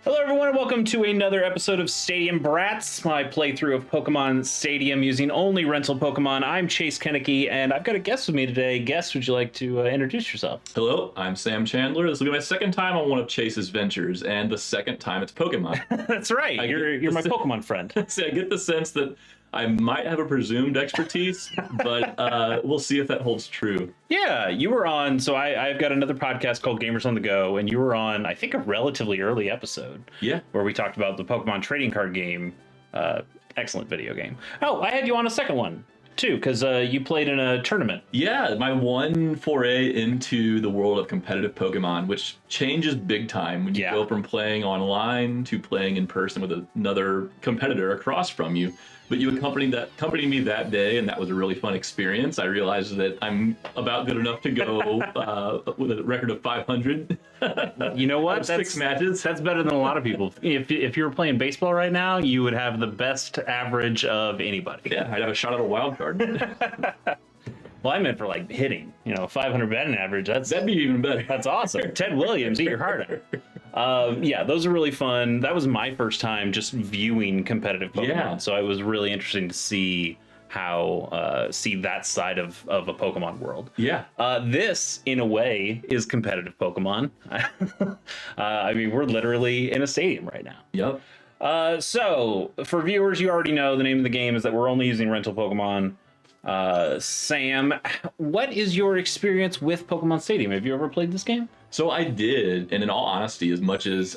Hello everyone and welcome to another episode of Stadium Brats, my playthrough of Pokemon Stadium using only rental Pokemon. I'm Chase Kennecke and I've got a guest with me today. Guest, would you like to introduce yourself? Hello, I'm Sam Chandler. This will be my second time on one of Chase's ventures, and the second time it's Pokemon. That's right, you're my Pokemon friend. See, I get the sense that I might have a presumed expertise, but we'll see if that holds true. Yeah, you were on, so I've got another podcast called Gamers on the Go, and you were on, I think, a relatively early episode. Yeah. Where we talked about the Pokemon trading card game. Excellent video game. Oh, I had you on a second one, too, because you played in a tournament. Yeah, my one foray into the world of competitive Pokemon, which changes big time when you go from playing online to playing in person with another competitor across from you. But you accompanied me that day, and that was a really fun experience. I realized that I'm about good enough to go with a record of 500. You know what? Six matches. That's better than a lot of people. If you were playing baseball right now, you would have the best average of anybody. Yeah, I'd have a shot at a wild card. Well, I meant for like hitting, 500 batting average. That'd be even better. That's awesome. Ted Williams, eat your heart out. Yeah, those are really fun. That was my first time just viewing competitive Pokemon. Yeah. So it was really interesting to see see that side of a Pokemon world. Yeah. This, in a way, is competitive Pokemon. I mean, we're literally in a stadium right now. Yep. So, for viewers, you already know the name of the game is that we're only using rental Pokemon. Sam, what is your experience with Pokemon Stadium? Have you ever played this game? So I did, and in all honesty, as much as,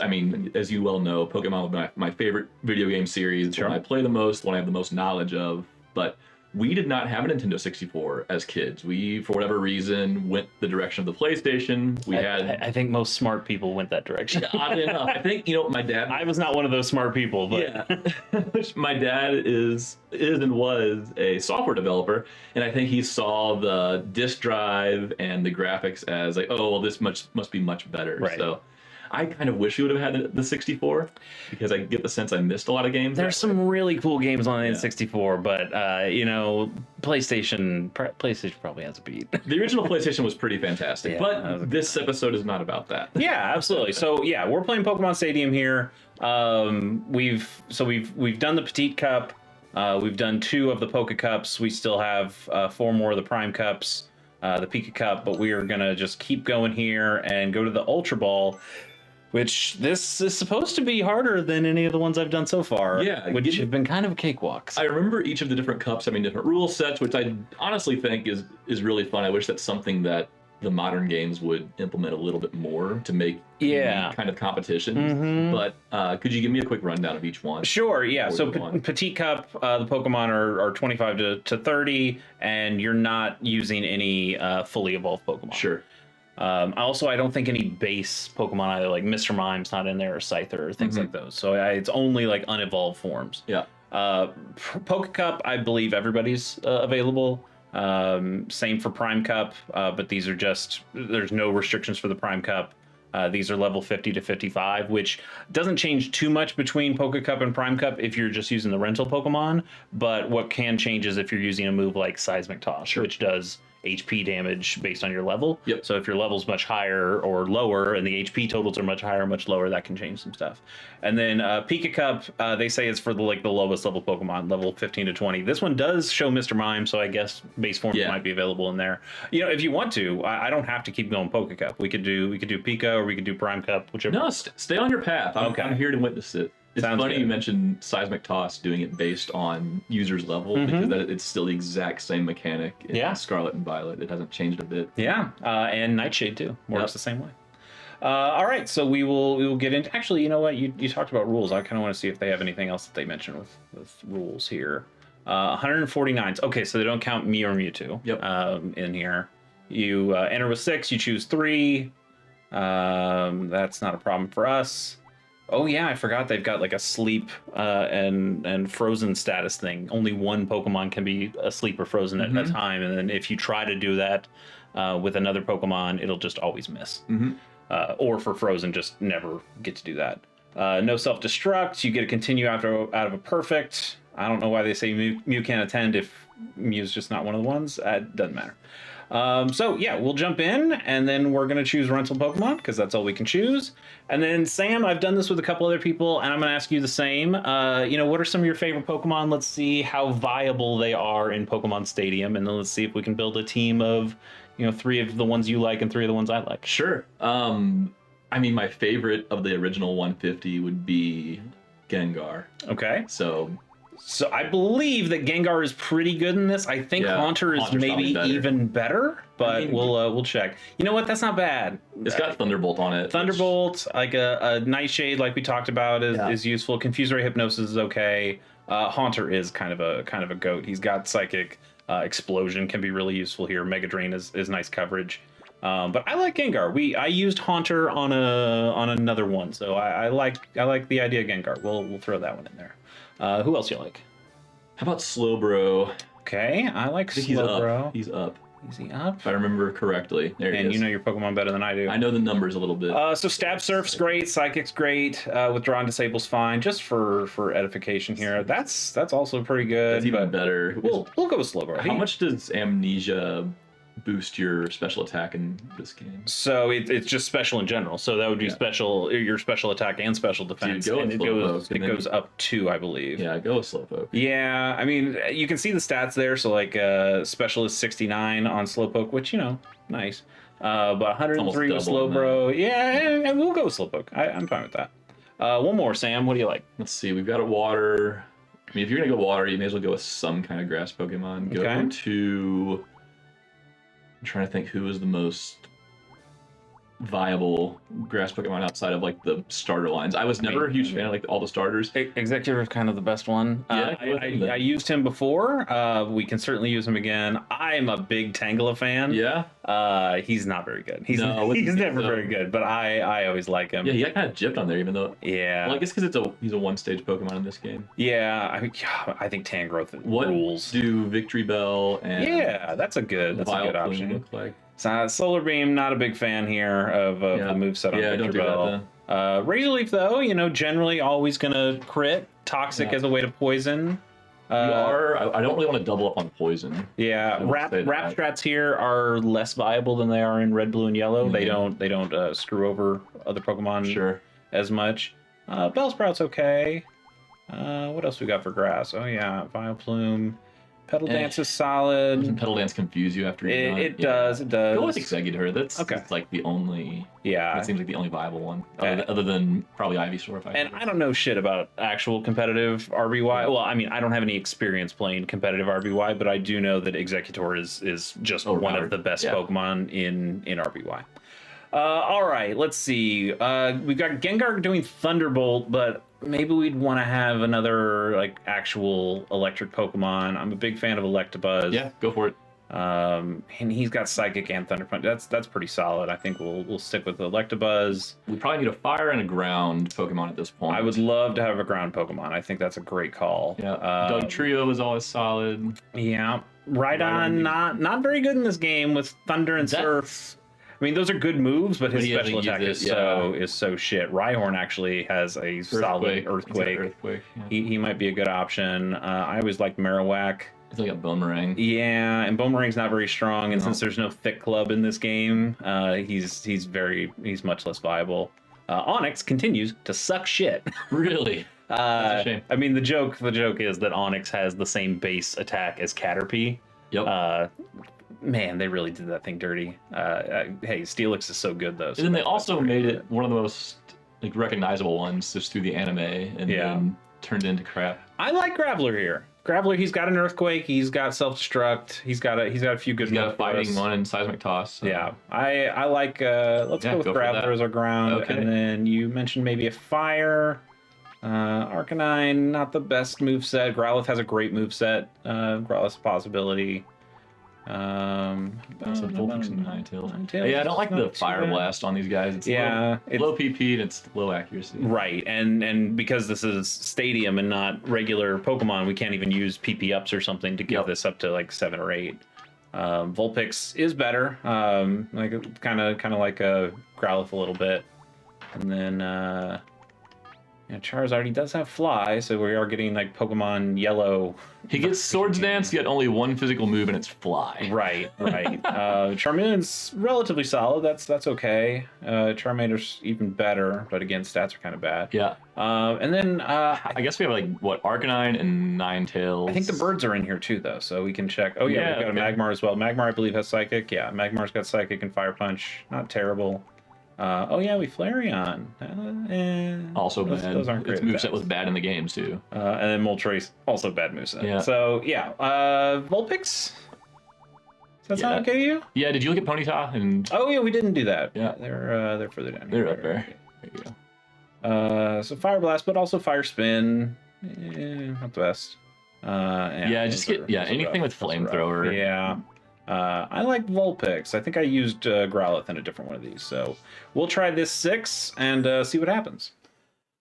as you well know, Pokemon was my favorite video game series, Sure. one I play the most, one I have the most knowledge of, but we did not have a Nintendo 64 as kids. We, for whatever reason, went the direction of the PlayStation. I think most smart people went that direction. Oddly enough, I think, my dad... I was not one of those smart people, but... Yeah. My dad is and was a software developer, and I think he saw the disk drive and the graphics as like, oh, well, this must be much better. Right. So I kind of wish we would have had the 64, because I get the sense I missed a lot of games. There's some really cool games on the N64, but PlayStation probably has a beat. The original PlayStation was pretty fantastic, but this episode is not about that. Yeah, absolutely. So yeah, we're playing Pokemon Stadium here. We've done the Petite Cup. We've done 2 of the Poke Cups. We still have 4 more of the Prime Cups, the Pika Cup, but we are gonna just keep going here and go to the Ultra Ball, which this is supposed to be harder than any of the ones I've done so far. Yeah, which have been kind of cakewalks. I remember each of the different cups having different rule sets, which I honestly think is really fun. I wish that's something that the modern games would implement a little bit more to make kind of competitions. Mm-hmm. But could you give me a quick rundown of each one? Sure, yeah. So Petite Cup, the Pokemon are 25 to 30, and you're not using any fully evolved Pokemon. Sure. I don't think any base Pokemon, either like Mr. Mime's not in there, or Scyther, or things like those. So it's only like unevolved forms. Yeah. Poke Cup, I believe everybody's available. Same for Prime Cup, but these are there's no restrictions for the Prime Cup. These are level 50 to 55, which doesn't change too much between Poke Cup and Prime Cup if you're just using the rental Pokemon. But what can change is if you're using a move like Seismic Toss, which does HP damage based on your level. Yep. So if your level's much higher or lower and the HP totals are much higher or much lower, that can change some stuff. And then Pika Cup, they say it's for the lowest level Pokemon, level 15 to 20. This one does show Mr. Mime, so I guess base form might be available in there. If you want to, I don't have to keep going Poke Cup. We could do Pika, or we could do Prime Cup, whichever. No, stay on your path. I'm here to witness it. It's funny you mentioned Seismic Toss, doing it based on user's level, because it's still the exact same mechanic in Scarlet and Violet. It hasn't changed a bit. Yeah, and Nightshade too works the same way. All right, so we will get into. Actually, you know what? You talked about rules. I kind of want to see if they have anything else that they mentioned with rules here. 149. Okay, so they don't count Mew or Mewtwo. Yep. In here, you enter with 6. You choose 3. That's not a problem for us. Oh yeah, I forgot they've got like a sleep and frozen status thing. Only one Pokemon can be asleep or frozen at a time, and then if you try to do that with another Pokemon, it'll just always miss. Or for frozen, just never get to do that. No self-destruct. You get to continue out of a perfect. I don't know why they say Mew can't attend if Mew's just not one of the ones. It doesn't matter. So yeah, we'll jump in, and then we're gonna choose rental Pokemon because that's all we can choose. And then Sam, I've done this with a couple other people, and I'm gonna ask you the same. What are some of your favorite Pokemon? Let's see how viable they are in Pokemon Stadium, and then let's see if we can build a team of, 3 of the ones you like and 3 of the ones I like. Sure. My favorite of the original 150 would be Gengar. Okay. So I believe that Gengar is pretty good in this. I think Haunter is maybe even better, but we'll check. You know what? That's not bad. It's got Thunderbolt on it. Thunderbolt, like a Nightshade, like we talked about, is useful. Confuse Ray Hypnosis is okay. Haunter is kind of a goat. He's got Psychic. Explosion can be really useful here. Mega Drain is nice coverage. But I like Gengar. I used Haunter on another one, so I like the idea of Gengar. We'll throw that one in there. Who else you like? How about Slowbro? Okay, I like Slowbro. He's up. Is he up? If I remember correctly. There he is. And you know your Pokemon better than I do. I know the numbers a little bit. So Stab Surf's great, Psychic's great, Withdraw and Disable's fine. Just for edification here, that's also pretty good. That's even better. We'll go with Slowbro. How much does Amnesia boost your special attack in this game? So it's just special in general. So that would be your special attack and special defense. So and it goes up 2, I believe. Yeah, go with Slowpoke. Yeah, you can see the stats there. So like special is 69 on Slowpoke, which nice. But 103 with Slowbro. Yeah, and we'll go with Slowpoke. I'm fine with that. One more, Sam. What do you like? Let's see. We've got a water. If you're gonna go water, you may as well go with some kind of grass Pokemon. Go to. I'm trying to think who is the most viable grass Pokemon outside of like the starter lines. I was never a huge fan of like all the starters. Executor is kind of the best one. I used him before. We can certainly use him again. I'm a big Tangela fan. Yeah. He's not very good. He's never very good, but I always like him. Yeah, he got kind of gypped on there, even though. Yeah. Well, I guess because he's a one-stage Pokemon in this game. Yeah, I think Tangrowth rules. What do Victory Bell and that's a good option. Look like? Solar Beam, not a big fan here of the moveset on Victory Bell. Razor Leaf, though, generally always going to crit. Toxic as a way to poison. I don't really want to double up on poison. Yeah, Rap Strats here are less viable than they are in Red, Blue, and Yellow. Mm-hmm. They don't screw over other Pokemon as much. Bellsprout's okay. What else we got for grass? Oh yeah, Vileplume. Petal Dance is solid. Doesn't Petal Dance confuse you after you're done? It does. Go with Exeggutor. That's like the only. Yeah. That seems like the only viable one, other than probably Ivysaur. And I don't know shit about actual competitive RBY. Well, I don't have any experience playing competitive RBY, but I do know that Exeggutor is just one of the best Pokemon in RBY. All right, let's see. We've got Gengar doing Thunderbolt, but maybe we'd want to have another actual electric Pokemon. I'm a big fan of Electabuzz. Yeah, go for it. And he's got Psychic and Thunder Punch. That's pretty solid. I think we'll stick with Electabuzz. We probably need a fire and a ground Pokemon at this point. I would love to have a ground Pokemon. I think that's a great call. Yeah. Doug Trio is always solid. Yeah. Rhydon not very good in this game with Thunder and Surf. Those are good moves, but his special attack is so shit. Rhyhorn actually has a solid Earthquake. Yeah. He might be a good option. I always liked Marowak. It's like a Boomerang. Yeah, and Boomerang's not very strong, and since there's no Thick Club in this game, he's much less viable. Onix continues to suck shit. Really? That's a shame. The joke is that Onix has the same base attack as Caterpie. Yep. Man, they really did that thing dirty. Hey, Steelix is so good though. And then they also made it one of the most recognizable ones just through the anime, and then turned it into crap. I like Graveler here. Graveler, he's got an Earthquake, he's got Self-Destruct, he's got a few good. He's got a Fighting one and Seismic Toss. So. Yeah, I like. Let's go with Graveler as our ground, and then you mentioned maybe a Fire. Arcanine, not the best moveset. Growlithe has a great moveset. Growlithe's a possibility. Vulpix and Ninetales. Yeah, I don't like the Fire Blast on these guys. It's low PP and it's low accuracy. Right, and because this is Stadium and not regular Pokemon, we can't even use PP ups or something to give this up to 7 or 8. Vulpix is better, kind of like a Growlithe a little bit, and then Yeah, Charizard, he does have Fly, so we are getting like Pokemon Yellow. He gets Swords Dance, yet only one physical move, and it's Fly. Right. Charmeleon's relatively solid. That's okay. Charmander's even better, but again, stats are kind of bad. Yeah. And then I guess we have like what, Arcanine and Ninetales. I think the birds are in here too, though, so we can check. Oh yeah, we've got a Magmar as well. Magmar, I believe, has Psychic. Yeah, Magmar's got Psychic and Fire Punch. Not terrible. Oh yeah, we Flareon. Also bad. Those aren't great. Its moveset was bad in the games too. And then Moltres, also bad moveset. Yeah. So yeah, Vulpix. Does that sound okay to you? Yeah. Did you look at Ponyta and? Oh yeah, we didn't do that. Yeah, they're further down. They're up there. There you go. So Fire Blast, but also Fire Spin. Not the best. Just get anything with Flamethrower. Yeah. I like Vulpix. I think I used Growlithe in a different one of these. So we'll try this 6 and see what happens.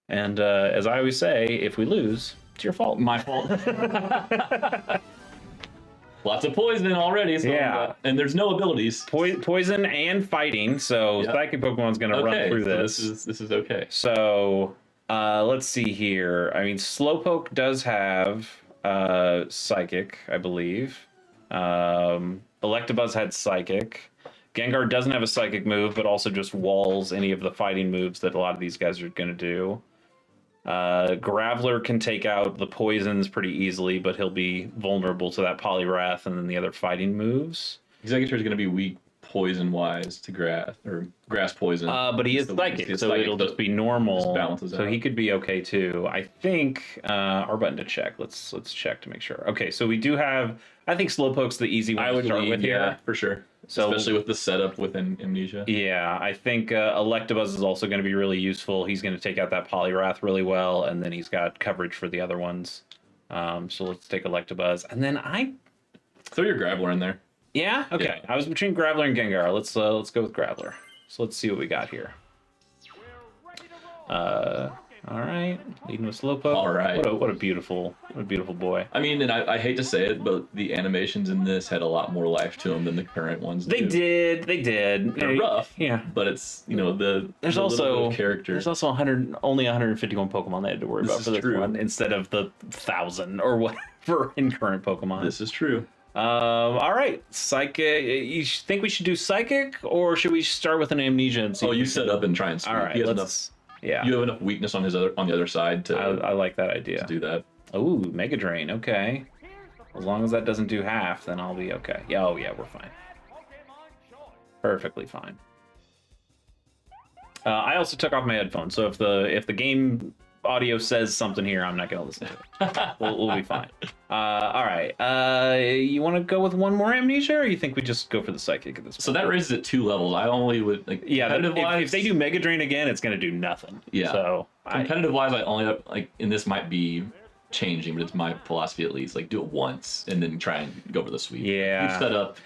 And as I always say, if we lose, it's your fault. My fault. Lots of poison already. So and there's no abilities. Poison and fighting. So Psychic Pokemon's going to run through this. So this is okay. So let's see here. I mean, Slowpoke does have Psychic, I believe. Electabuzz had Psychic. Gengar doesn't have a Psychic move, but also just walls any of the fighting moves that a lot of these guys are going to do. Graveler can take out the poisons pretty easily, but he'll be vulnerable to that Poliwrath and then the other fighting moves. Exeggutor is going to be weak poison-wise to grass poison. But he is Psychic, so it'll just be normal. Balances so out. He could be okay too. I think our button to check. Let's check to make sure. Okay, so we do have. I think Slowpoke's the easy one to start with here. For sure. So, especially with the setup within Amnesia. Yeah, I think Electabuzz is also going to be really useful. He's going to take out that Poliwrath really well, and then he's got coverage for the other ones. So let's take Electabuzz, and then throw your Graveler in there. Yeah. Okay. Yeah. I was between Graveler and Gengar. Let's go with Graveler. So let's see what we got here. All right. Leading with Slowpoke. All right. What a beautiful boy. I mean, and I hate to say it, but the animations in this had a lot more life to them than the current ones do. They did. They're rough. Yeah. But it's there's also character. There's also only 151 Pokemon they had to worry about for this one instead of the 1,000 or whatever in current Pokemon. This is true. All right, Psychic. You think we should do Psychic, or should we start with an Amnesia and see? Oh, you set up and try and sweep. All right, let's. Yeah. You have enough weakness on the other side to. I like that idea. To do that. Oh, Mega Drain. Okay. As long as that doesn't do half, then I'll be okay. Yeah. Oh yeah, we're fine. Perfectly fine. I also took off my headphones, so if the game audio says something here, I'm not gonna listen to it. We'll be fine. All right. You want to go with one more Amnesia, or you think we just go for the Psychic at this point? So that raises it 2 levels. I only would like. Yeah. If they do Mega Drain again, it's gonna do nothing. Yeah. So competitive wise, I only like, and this might be changing, but it's my philosophy at least. Like, do it once and then try and go for the sweep. Yeah. You've set up.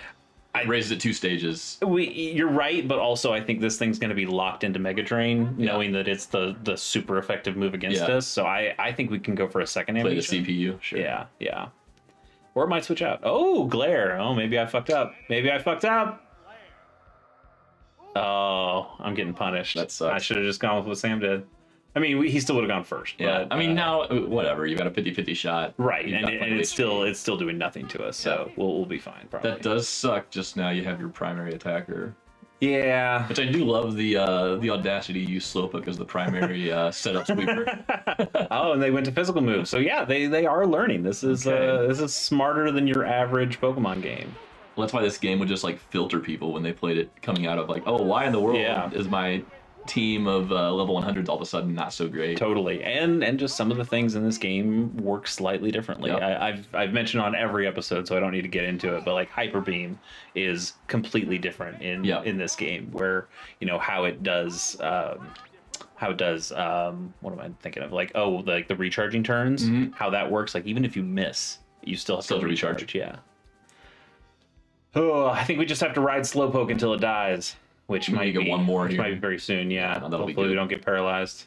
I raised it 2 stages. You're right, but also I think this thing's going to be locked into Mega Drain, knowing that it's the super effective move against us. So I think we can go for a second Amnesia. Play the CPU, sure. Yeah. Or it might switch out. Oh, Glare. Oh, maybe I fucked up. Oh, I'm getting punished. That sucks. I should have just gone with what Sam did. I mean, he still would have gone first. Yeah. But, I mean, now whatever. You got a 50-50 shot. Right, and it's still doing nothing to us. So we'll be fine. Probably. That does suck. Just now, you have your primary attacker. Yeah. Which I do love the audacity to use Slowpoke as the primary setup sweeper. Oh, and they went to physical moves. So yeah, they are learning. This is smarter than your average Pokemon game. Well, that's why this game would just like filter people when they played it, coming out of like, oh, why in the world is my team of level 100s all of a sudden not so great? Totally. And just some of the things in this game work slightly differently. Yep. I've mentioned on every episode, so I don't need to get into it, but like Hyper Beam is completely different in this game, where how it does what am I thinking of, like the recharging turns, how that works. Like even if you miss, you still have to recharge. Yeah. Oh, I think we just have to ride Slowpoke until it dies. Which might get one more. Which might be very soon. Yeah. Hopefully we don't get paralyzed.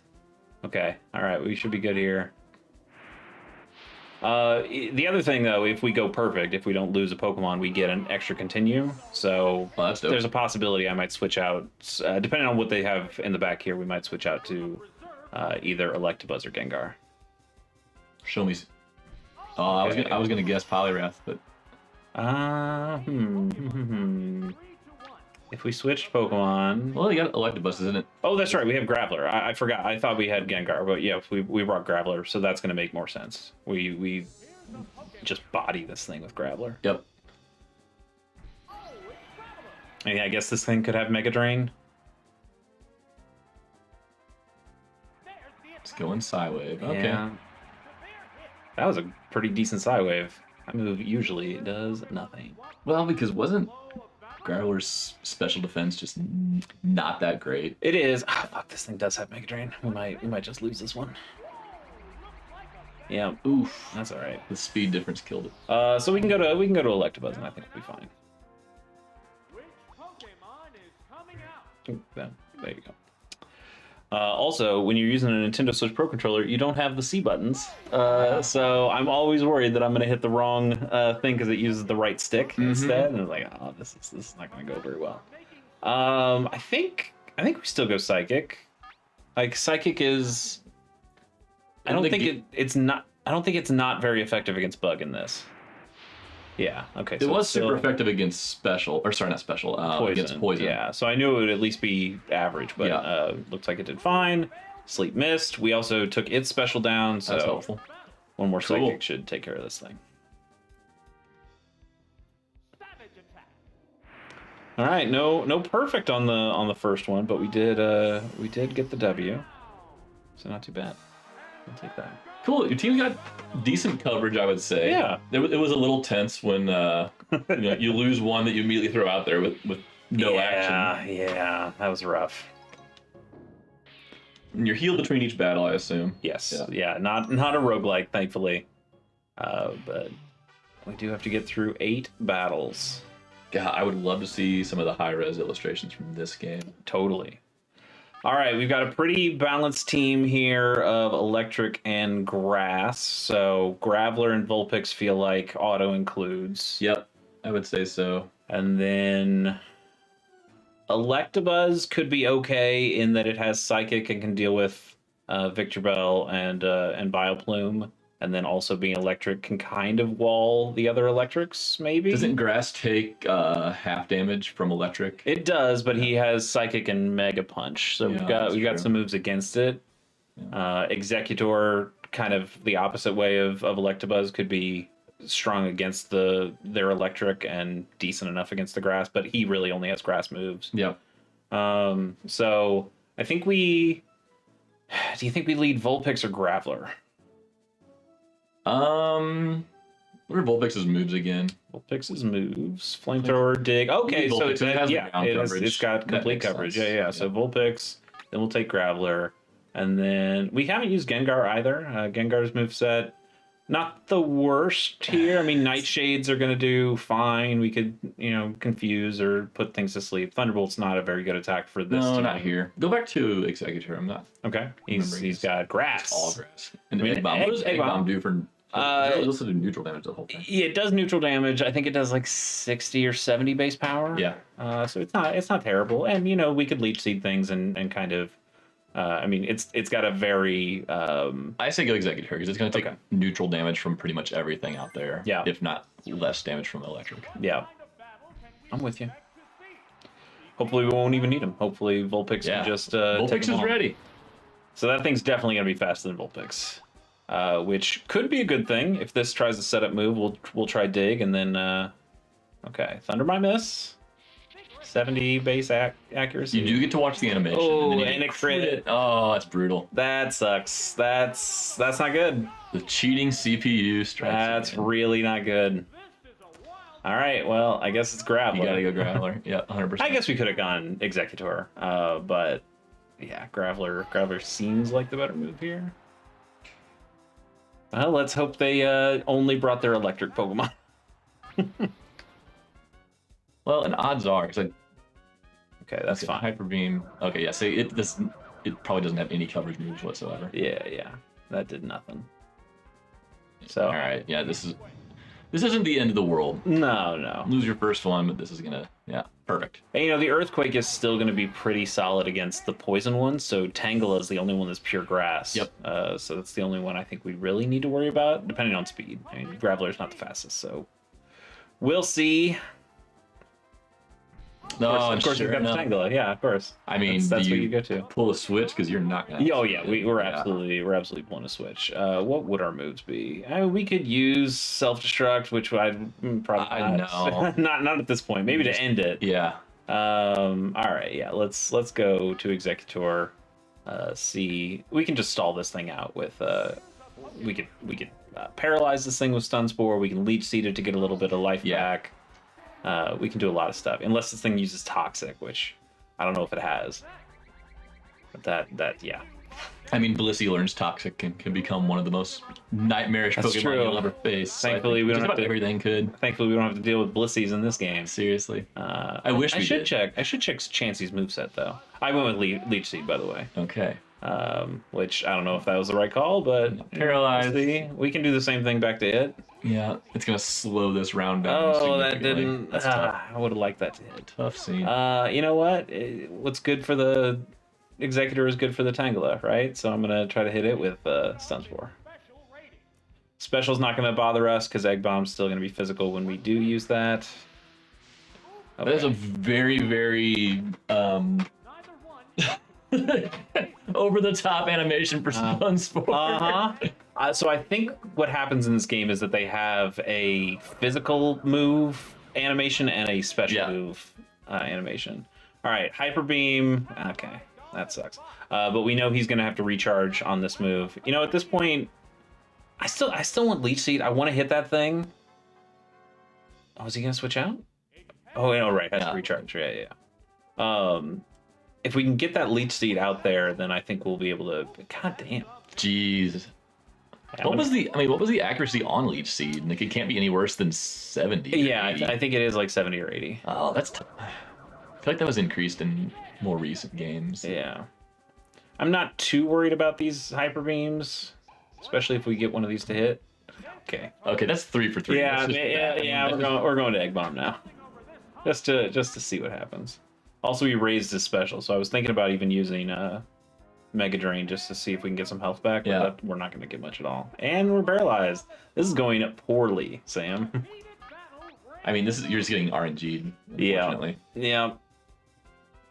Okay. All right. We should be good here. The other thing, though, if we go perfect, if we don't lose a Pokemon, we get an extra continue. So there's a possibility I might switch out. Depending on what they have in the back here, we might switch out to either Electabuzz or Gengar. Show me. Oh, I was gonna guess Poliwrath, but If we switched Pokemon, well, you got Electabuzz, isn't it? Oh, that's right. We have Graveler. I forgot. I thought we had Gengar, but yeah, we brought Graveler, so that's going to make more sense. We just body this thing with Graveler. Yep. And yeah, I guess this thing could have Mega Drain. It's going Psywave. Okay. Yeah. That was a pretty decent Psywave. That move usually does nothing. Well, because wasn't Graveler's special defense just not that great? It is. Oh, fuck, this thing does have Mega Drain. We might just lose this one. Yeah. Oof. That's all right. The speed difference killed it. So we can go to Electabuzz, and I think we'll be fine. Ooh, there you go. Also, when you're using a Nintendo Switch Pro Controller, you don't have the C buttons. So I'm always worried that I'm going to hit the wrong thing because it uses the right stick instead. And I'm like, oh, this is not going to go very well. I think we still go Psychic. Like Psychic is. I don't think it's not very effective against Bug in this. Yeah. Okay. It was super effective against Special, or sorry, not Special. Poison. Against Poison. Yeah. So I knew it would at least be average, but looks like it did fine. Sleep Mist. We also took its special down, so that's helpful. One more Psychic should take care of this thing. All right. No perfect on the first one, but we did get the W, so not too bad. I'll take that. Cool. Your team got decent coverage, I would say. Yeah. It was a little tense when you lose one that you immediately throw out there with no action. Yeah, that was rough. And you're healed between each battle, I assume. Yes. Yeah. Not a roguelike, thankfully. But we do have to get through 8 battles. Yeah, I would love to see some of the high-res illustrations from this game. Totally. All right, we've got a pretty balanced team here of electric and grass. So Graveler and Vulpix feel like auto includes. Yep, I would say so. And then Electabuzz could be okay in that it has Psychic and can deal with Victreebel and Vileplume. And then also being electric can kind of wall the other electrics, maybe? Doesn't Grass take half damage from electric? It does, but he has Psychic and Mega Punch. So we've got some moves against it. Yeah. Executor, kind of the opposite way of Electabuzz, could be strong against their electric and decent enough against the grass, but he really only has grass moves. Yep. So I think do you think we lead Vulpix or Graveler? What are Vulpix's moves again? Vulpix's moves: Flamethrower, Dig. Okay, so it's got complete coverage. Sense. Yeah. So Vulpix, then we'll take Graveler, and then we haven't used Gengar either. Gengar's moveset, not the worst here. I mean, Nightshades are going to do fine. We could, confuse or put things to sleep. Thunderbolt's not a very good attack for this. No, team. Not here. Go back to Executor. I'm not. Okay. He's got grass. All grass. And Egg Bomb. What does Egg Bomb do for? It also do neutral damage the whole thing. Yeah, it does neutral damage. I think it does like 60 or 70 base power. Yeah. So it's not terrible. And we could leech seed things and kind of. It's got a very. I say go Executor because it's going to take neutral damage from pretty much everything out there. Yeah. If not less damage from electric. Yeah. I'm with you. Hopefully we won't even need him. Hopefully Vulpix can just. Vulpix is ready. So that thing's definitely going to be faster than Vulpix. Which could be a good thing. If this tries a setup move, we'll try Dig, and then Thunderby Miss, 70 base accuracy. You do get to watch the animation. Oh, and a crit. Oh, that's brutal. That sucks. That's not good. The cheating CPU strikes. That's really not good. All right, well, I guess it's Graveler. You gotta go Graveler. Yeah, 100%. I guess we could have gone Executor, but yeah, Graveler seems like the better move here. Well, let's hope they only brought their electric Pokemon. Well, and odds are, okay, that's fine. Hyper Beam. Okay, yeah. So it probably doesn't have any coverage moves whatsoever. Yeah, that did nothing. So all right, yeah. This isn't the end of the world. No. Lose your first one, but this is gonna, yeah, perfect. And, the Earthquake is still going to be pretty solid against the poison ones, so Tangela is the only one that's pure grass. Yep. So that's the only one I think we really need to worry about, depending on speed. I mean, Graveler's not the fastest, so we'll see. No, of course you've got Tangela. Yeah, of course. I mean, that's what you go to. Pull a switch because you're not gonna. Oh yeah, we're absolutely pulling a switch. What would our moves be? I mean, we could use self-destruct, which I'd probably not. not at this point. Maybe to end it. Yeah. All right. Yeah. Let's go to Executor. See, we can just stall this thing out with. We could paralyze this thing with Stun Spore. We can Leech Seed it to get a little bit of life back. We can do a lot of stuff, unless this thing uses Toxic, which I don't know if it has. But yeah. I mean, Blissey learns Toxic can become one of the most nightmarish Pokemon you'll ever face. Thankfully, we don't have to. Everything could. Thankfully, we don't have to deal with Blissies in this game. Seriously. I wish I should check Chansey's moveset though. I went with Leech Seed, by the way. Okay. Which I don't know if that was the right call, but paralyzed. We can do the same thing back to it. Yeah, it's gonna slow this round down. Oh, that didn't. I would have liked that to hit. Tough scene. You know what? What's good for the Executor is good for the Tangela, right? So I'm gonna try to hit it with Stun Spore. Special's not gonna bother us because Egg Bomb's still gonna be physical when we do use that. Okay. That is a very, very over the top animation for Stun Spore. So I think what happens in this game is that they have a physical move animation and a special move animation. All right, Hyper Beam. Okay, that sucks. But we know he's gonna have to recharge on this move. At this point, I still want Leech Seed. I want to hit that thing. Oh, is he gonna switch out? Oh, right, has to recharge. Yeah. If we can get that Leech Seed out there, then I think we'll be able to. God damn. Jeez. What was the accuracy on Leech Seed? Like, it can't be any worse than 70. Yeah, I think it is like 70 or 80. Oh, that's tough. I feel like that was increased in more recent games. Yeah. I'm not too worried about these Hyper Beams, especially if we get one of these to hit. Okay, that's 3 for 3. Yeah. We're going to Egg Bomb now, just to see what happens. Also, we raised his special, so I was thinking about even using Mega Drain just to see if we can get some health back. But we're not going to get much at all, and we're paralyzed. This is going poorly, Sam. I mean, you're just getting RNG'd. Unfortunately. Yeah.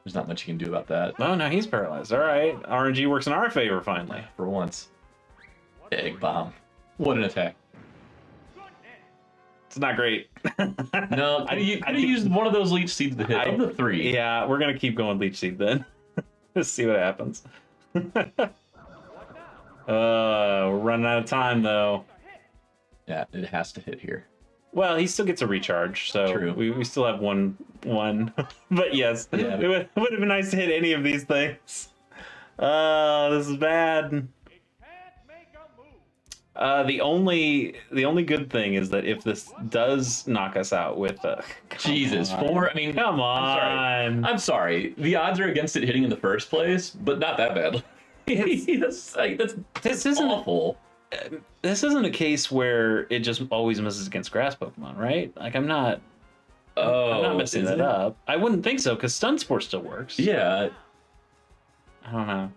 There's not much you can do about that. Oh, no, he's paralyzed. All right, RNG works in our favor finally. For once. Egg Bomb. What an attack. It's not great. No, I used one of those Leech Seeds to hit. Of the 3. Yeah, we're going to keep going Leech Seed then. Just see what happens. We're running out of time, though. Yeah, it has to hit here. Well, he still gets a recharge, so True. We still have one. But yes, it would have been nice to hit any of these things. This is bad. The only good thing is that if this does knock us out with Jesus, 4. I mean, come on. I'm sorry. The odds are against it hitting in the first place, but not that bad. This isn't awful. This isn't a case where it just always misses against grass Pokemon, right? Like I'm not messing that up. I wouldn't think so because Stun Spore still works. Yeah. I don't know.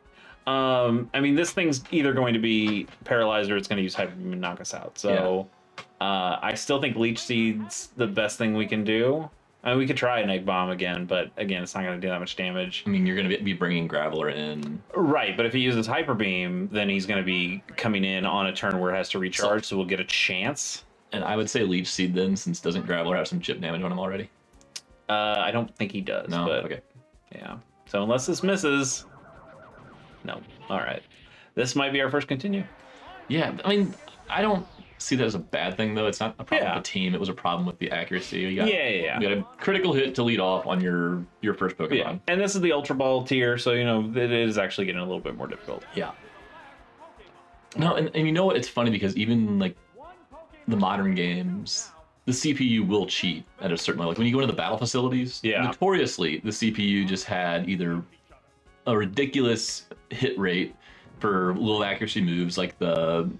I mean, this thing's either going to be paralyzed or it's going to use Hyper Beam and knock us out. So, I still think Leech Seed's the best thing we can do. I mean, we could try an Egg Bomb again, but again, it's not going to do that much damage. I mean, you're going to be bringing Graveler in. Right, but if he uses Hyper Beam, then he's going to be coming in on a turn where it has to recharge, so we'll get a chance. And I would say Leech Seed then, since doesn't Graveler have some chip damage on him already? I don't think he does. No? But, okay. Yeah. So unless this misses... No. All right. This might be our first continue. Yeah, I mean, I don't see that as a bad thing, though. It's not a problem with the team. It was a problem with the accuracy. You got a critical hit to lead off on your first Pokemon. Yeah. And this is the Ultra Ball tier, so, it is actually getting a little bit more difficult. Yeah. No, and you know what? It's funny because even, like, the modern games, the CPU will cheat at a certain level. Like, when you go into the battle facilities, notoriously, the CPU just had either a ridiculous hit rate for low accuracy moves like the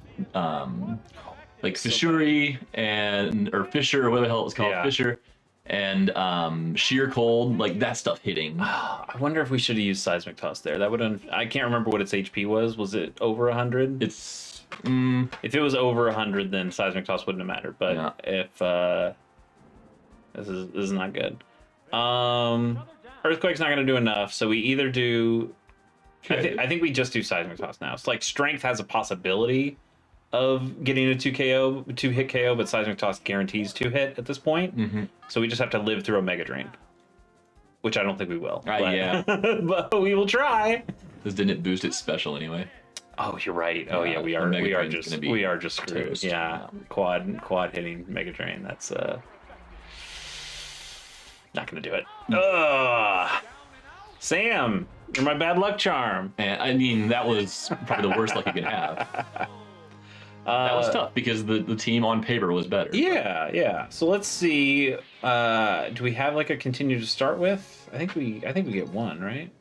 like Fishuri or Fisher, or whatever the hell it was called, Fisher, and Sheer Cold, like that stuff hitting. I wonder if we should have used Seismic Toss there. That would have. I can't remember what its HP was. Was it over 100? It's if it was over 100, then Seismic Toss wouldn't have mattered. But if this is not good. Earthquake's not going to do enough, so we either do. I think we just do Seismic Toss now. It's like Strength has a possibility of getting a 2 hit KO, but Seismic Toss guarantees 2 hit at this point. So we just have to live through a Mega Drain, which I don't think we will. Yeah, but we will try. This didn't boost its special anyway. Oh, you're right. Oh yeah, we are just screwed. Toast. Yeah, quad hitting Mega Drain. That's not gonna do it. Sam, you're my bad luck charm. And I mean, that was probably the worst luck you could have. That was tough because the team on paper was better. Yeah. So let's see. Do we have like a continue to start with? I think we get one, right?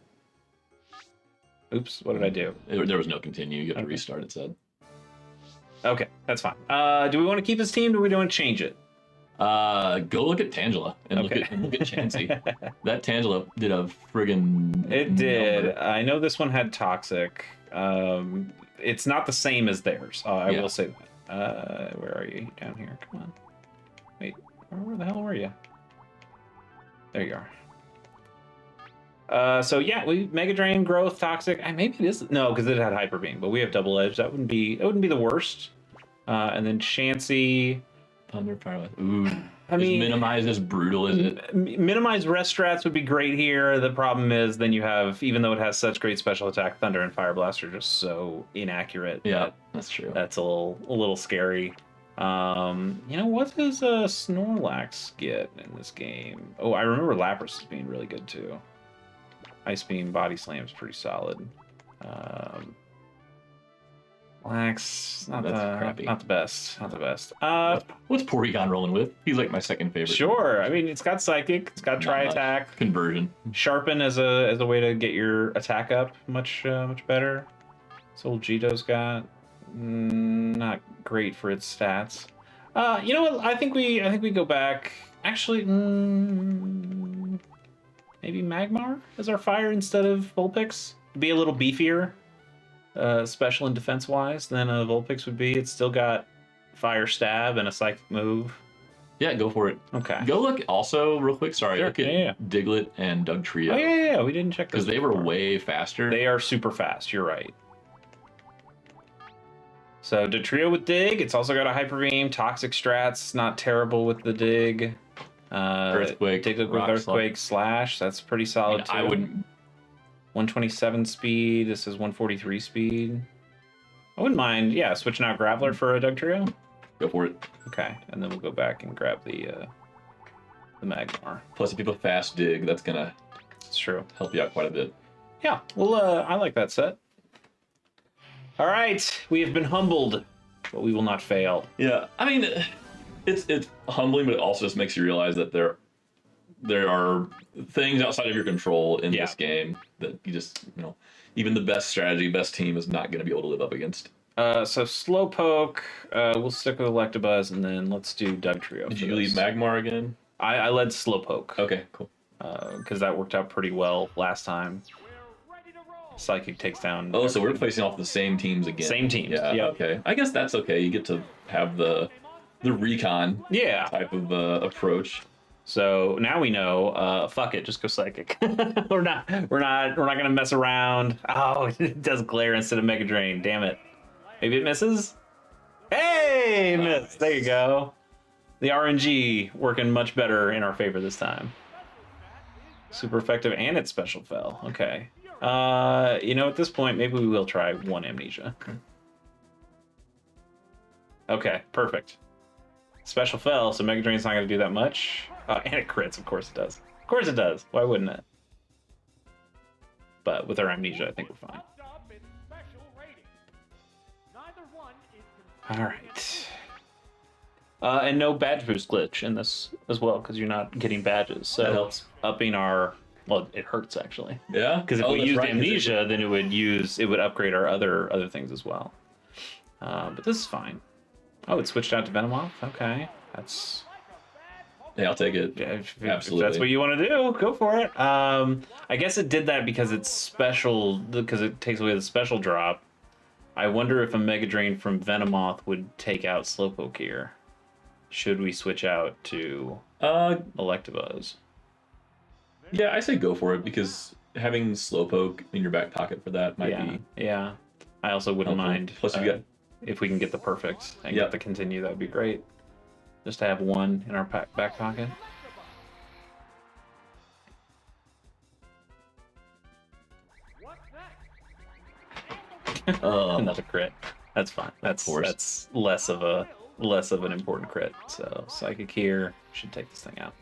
Oops, what did I do? There was no continue. You have to restart, it said. Okay, that's fine. Do we want to keep this team, or do we want to change it? Go look at Tangela and look at Chansey. That Tangela did a friggin' It did. Number. I know this one had Toxic. It's not the same as theirs. I will say that. Where are you? Down here. Come on. Wait, where the hell were you? There you are. So yeah, we Mega Drain, Growth, Toxic. Maybe it is because it had Hyper Beam, but we have Double Edge. That wouldn't be the worst. And then Chansey. Thunder Fire. Ooh. I mean, minimize as brutal as it. Minimize rest strats would be great here. The problem is then you have, even though it has such great special attack, Thunder and Fire Blast are just so inaccurate. Yeah, that's true. That's a little scary. What does Snorlax get in this game? Oh, I remember Lapras as being really good too. Ice Beam, Body Slam is pretty solid. Lax, not the best. What's Porygon rolling with? He's like my second favorite. Sure. I mean, it's got Psychic, it's got Tri Attack, Conversion, Sharpen as a way to get your attack up much better. So Jito's got not great for its stats. You know what? I think we go back. Actually, maybe Magmar as our fire instead of Vulpix. Be a little beefier. Special and defense wise than a Vulpix would be. It's still got Fire Stab and a Psychic move. Yeah, go for it. Okay. Go look also real quick. Sorry, look at Diglett and Dugtrio. Oh yeah, we didn't check because they were way faster. They are super fast. You're right. So Dugtrio with Dig. It's also got a Hyper Beam. Toxic strats, not terrible with the Dig. Earthquake. Diglett with Earthquake Slash. That's pretty solid too. I wouldn't. 127 speed. This is 143 speed. I wouldn't mind, switching out Graveler for a Dugtrio. Go for it. Okay, and then we'll go back and grab the Magmar. Plus, if you have a fast Dig, that's gonna. It's true. Help you out quite a bit. Yeah. Well, I like that set. All right, we have been humbled, but we will not fail. Yeah, I mean, it's humbling, but it also just makes you realize that there are things outside of your control in this game that you just, even the best strategy, best team is not going to be able to live up against. So Slowpoke, we'll stick with Electabuzz, and then let's do Dugtrio. Did you lead Magmar again? I led Slowpoke. Okay, cool. Because that worked out pretty well last time. Psychic takes down. Oh, so we're facing off the same teams again. Same teams. Yeah. Yep. Okay. I guess that's okay. You get to have the recon. Type of approach. So now we know. Fuck it, just go Psychic. we're not gonna mess around. Oh, it does Glare instead of Mega Drain. Damn it. Maybe it misses. Hey, missed. There you go. The RNG working much better in our favor this time. Super effective, and it's special fell. Okay. At this point, maybe we will try one Amnesia. Okay, perfect. Special fell, so Mega Drain's not going to do that much. And it crits, of course it does. Of course it does. Why wouldn't it? But with our Amnesia, I think we're fine. Alright. And no badge boost glitch in this as well, because you're not getting badges. So that helps. Upping our... Well, it hurts, actually. Yeah? Because if we used Amnesia, then it would upgrade our other things as well. But this is fine. Oh, it switched out to Venomoth? Okay. That's... Yeah, I'll take it. If that's what you want to do, go for it. I guess it did that because it's special, because it takes away the special drop. I wonder if a Mega Drain from Venomoth would take out Slowpoke here. Should we switch out to Electabuzz? Yeah, I say go for it, because having Slowpoke in your back pocket for that might be... Yeah. I also wouldn't mind. Plus, you got... if we can get the perfect and get the continue, that would be great. Just to have one in our back pocket. Another crit. That's fine. That's less of an important crit. So Psychic here should take this thing out.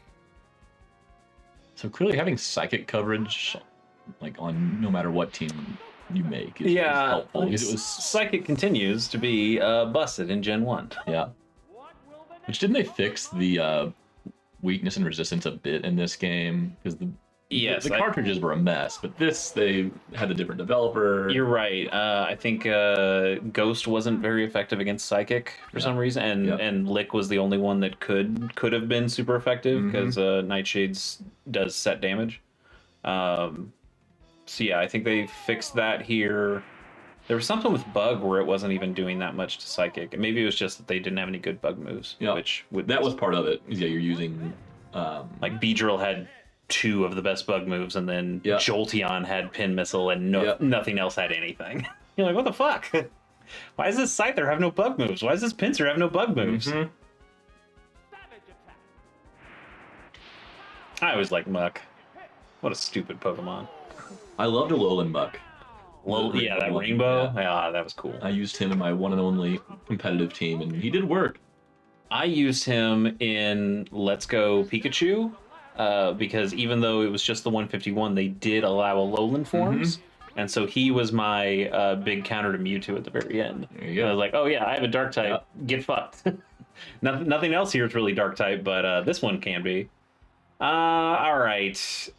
So clearly having Psychic coverage, like on no matter what team you make, is helpful. It was Psychic continues to be busted in Gen 1. Yeah. Which, didn't they fix the weakness and resistance a bit in this game? Because the cartridges were a mess, but this, they had a different developer. You're right. I think Ghost wasn't very effective against Psychic for some reason, and Lick was the only one that could have been super effective because Nightshade's does set damage. So yeah, I think they fixed that here. There was something with Bug where it wasn't even doing that much to Psychic. Maybe it was just that they didn't have any good Bug moves. Yeah, that was part of it. Yeah, you're using... like Beedrill had 2 of the best Bug moves, and then Jolteon had Pin Missile, and nothing else had anything. You're like, what the fuck? Why does this Scyther have no Bug moves? Why does this Pinsir have no Bug moves? I always like Muck. What a stupid Pokemon. I loved Alolan Muck. That rainbow. Yeah, that was cool. I used him in my one and only competitive team, and he did work. I used him in Let's Go Pikachu because even though it was just the 151, they did allow Alolan forms, and so he was my big counter to Mewtwo at the very end. There you go. I was like, oh yeah, I have a Dark type. Get fucked. Nothing else here is really Dark type, but this one can be. All right.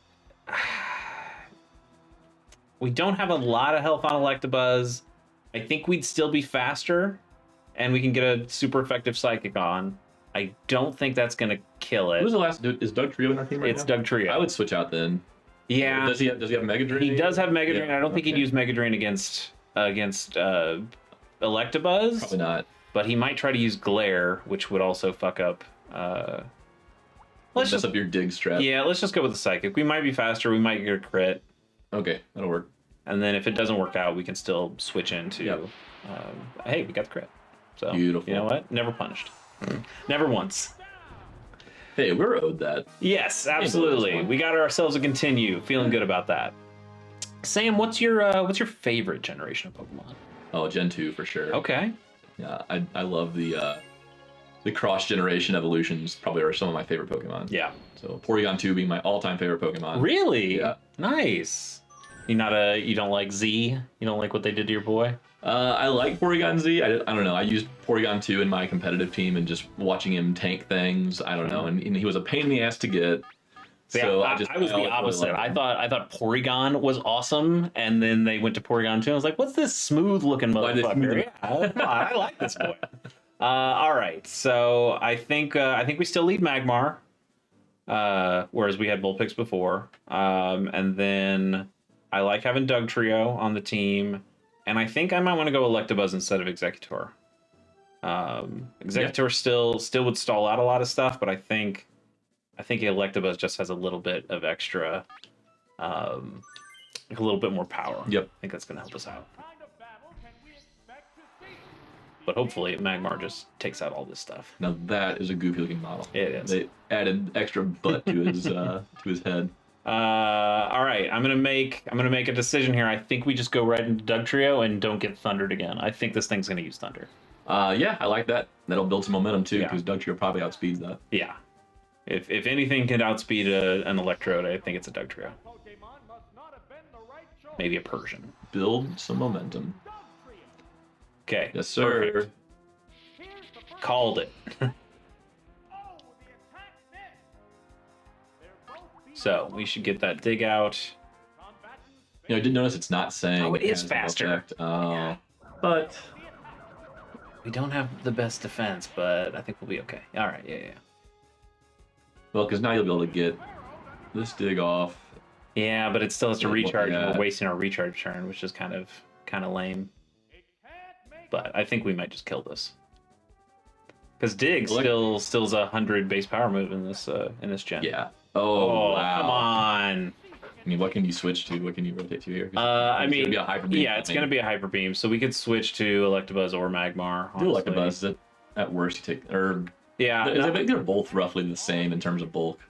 We don't have a lot of health on Electabuzz. I think we'd still be faster, and we can get a super effective Psychic on. I don't think that's going to kill it. Who's the last? Is Doug Trio in our team right now? It's Doug Trio. I would switch out then. Yeah. Does he have Mega Drain? He does have Mega Drain. I don't think he'd use Mega Drain against Electabuzz. Probably not. But he might try to use Glare, which would also fuck up... let's mess up your dig strat. Yeah, let's just go with the Psychic. We might be faster. We might get a crit. Okay, that'll work. And then if it doesn't work out, we can still switch into... hey, we got the crit. So, beautiful. You know what? Never punished. Never once. Hey, we're owed that. Yes, absolutely. We got ourselves a continue. Feeling good about that. Sam, what's your favorite generation of Pokemon? Oh, Gen 2 for sure. Okay. Yeah, I love the cross-generation evolutions. Probably are some of my favorite Pokemon. Yeah. So Porygon 2 being my all-time favorite Pokemon. Really? Yeah. Nice. You don't like Z? You don't like what they did to your boy? I like Porygon Z. I don't know. I used Porygon 2 in my competitive team, and just watching him tank things, I don't know. And he was a pain in the ass to get. So yeah, I was the opposite. I thought Porygon was awesome, and then they went to Porygon 2. I was like, what's this smooth looking motherfucker? I like this boy. All right, so I think we still lead Magmar, whereas we had Vulpix before. And then I like having Doug Trio on the team, and I think I might want to go Electabuzz instead of Executor. Executor still would stall out a lot of stuff, but I think Electabuzz just has a little bit of extra, a little bit more power. Yep. I think that's going to help us out. But hopefully Magmar just takes out all this stuff. Now that is a goofy looking model. It is. They added extra butt to his to his head. All right, I'm gonna make a decision here. I think we just go right into Doug Trio and don't get thundered again. I think this thing's gonna use Thunder. Yeah, I like that. That'll build some momentum too, because Doug Trio probably outspeeds that. Yeah. If anything can outspeed an Electrode, I think it's a Doug Trio. Maybe a Persian. Build some momentum. Okay. Yes, sir. Perfect. Called it. So we should get that dig out. You know, I did notice it's not saying. Oh, it is faster. But We don't have the best defense, but I think we'll be okay. All right, yeah. Well, because now you'll be able to get this dig off. Yeah, but it still has to recharge. Yeah. We're wasting our recharge turn, which is kind of lame. But I think we might just kill this. Because dig still's 100 base power move in this gen. Yeah. Oh wow. Come on. I mean, what can you switch to? What can you rotate to here? I mean, it's gonna be a hyper beam. Yeah, it's going to be a hyper beam, so we could switch to Electabuzz or Magmar. Do Electabuzz. At worst, you take I think they're both roughly the same in terms of bulk.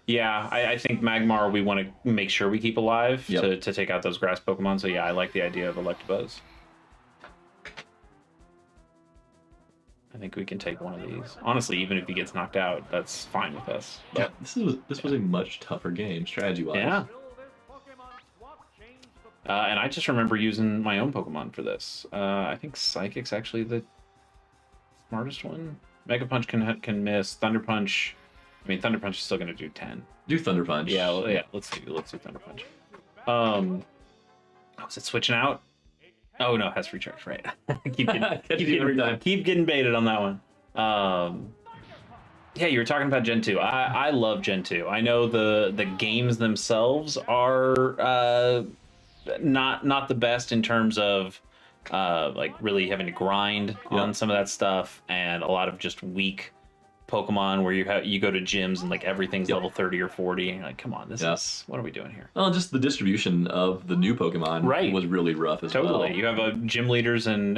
Yeah, I think Magmar we want to make sure we keep alive to take out those grass Pokemon. So yeah, I like the idea of Electabuzz. I think we can take one of these. Honestly, even if he gets knocked out, that's fine with us. But yeah, this was a much tougher game strategy-wise. Yeah. And I just remember using my own Pokemon for this. I think Psychic's actually the smartest one. Mega Punch can miss. Thunder Punch. I mean, Thunder Punch is still going to do 10. Do Thunder Punch. Yeah, well, yeah. Let's do Thunder Punch. Oh, is it switching out? Oh no, it has recharge, right? keep getting baited on that one. Yeah, you were talking about Gen 2. I love Gen 2. I know the games themselves are not the best in terms of like really having to grind on some of that stuff, and a lot of just weak Pokemon where you go to gyms and like everything's level 30 or 40 and you're like, come on, this is what are we doing here? Well, just the distribution of the new Pokemon was really rough as well. Totally. You have gym leaders and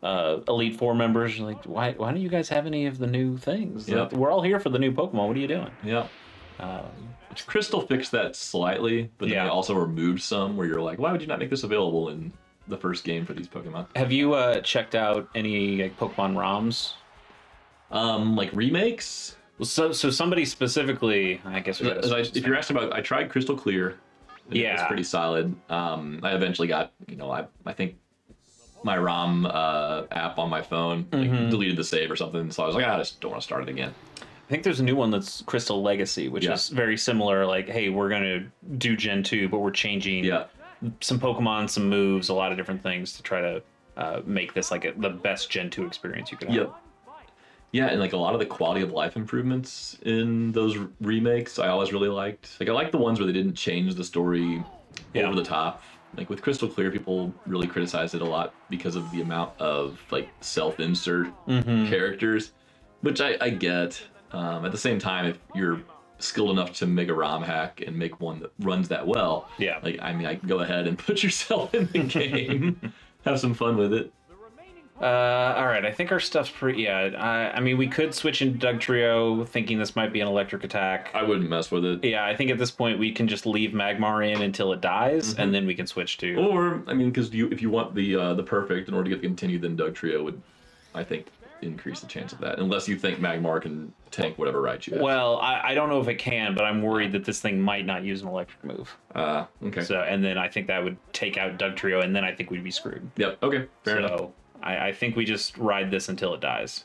Elite Four members. You're like, why don't you guys have any of the new things? Yep. We're all here for the new Pokemon. What are you doing? Yeah. Crystal fixed that slightly, but then they also removed some where you're like, why would you not make this available in the first game for these Pokemon? Have you checked out any like, Pokemon ROMs? Like remakes? So somebody specifically, I guess. If you're asking about, I tried Crystal Clear. It's pretty solid. I eventually got, I think my ROM app on my phone deleted the save or something, so I was like, I just don't want to start it again. I think there's a new one that's Crystal Legacy, which is very similar. Like, hey, we're gonna do Gen 2, but we're changing some Pokemon, some moves, a lot of different things to try to make this like the best Gen 2 experience you could have. Yep. Yeah, and like a lot of the quality of life improvements in those remakes, I always really liked. Like I like the ones where they didn't change the story over the top. Like with Crystal Clear, people really criticized it a lot because of the amount of like self-insert characters, which I get. At the same time, if you're skilled enough to make a ROM hack and make one that runs that well, like I mean, I can go ahead and put yourself in the game, have some fun with it. All right, I think our stuff's pretty. Yeah, I mean, we could switch into Dugtrio, thinking this might be an electric attack. I wouldn't mess with it. Yeah, I think at this point we can just leave Magmar in until it dies, and then we can switch to. Or I mean, because if you want the perfect in order to get the continue, then Dugtrio would, I think, increase the chance of that. Unless you think Magmar can tank whatever Raichu has. Well, I don't know if it can, but I'm worried that this thing might not use an electric move. Okay. So, and then I think that would take out Dugtrio, and then I think we'd be screwed. Yep. Okay. Fair enough. I think we just ride this until it dies.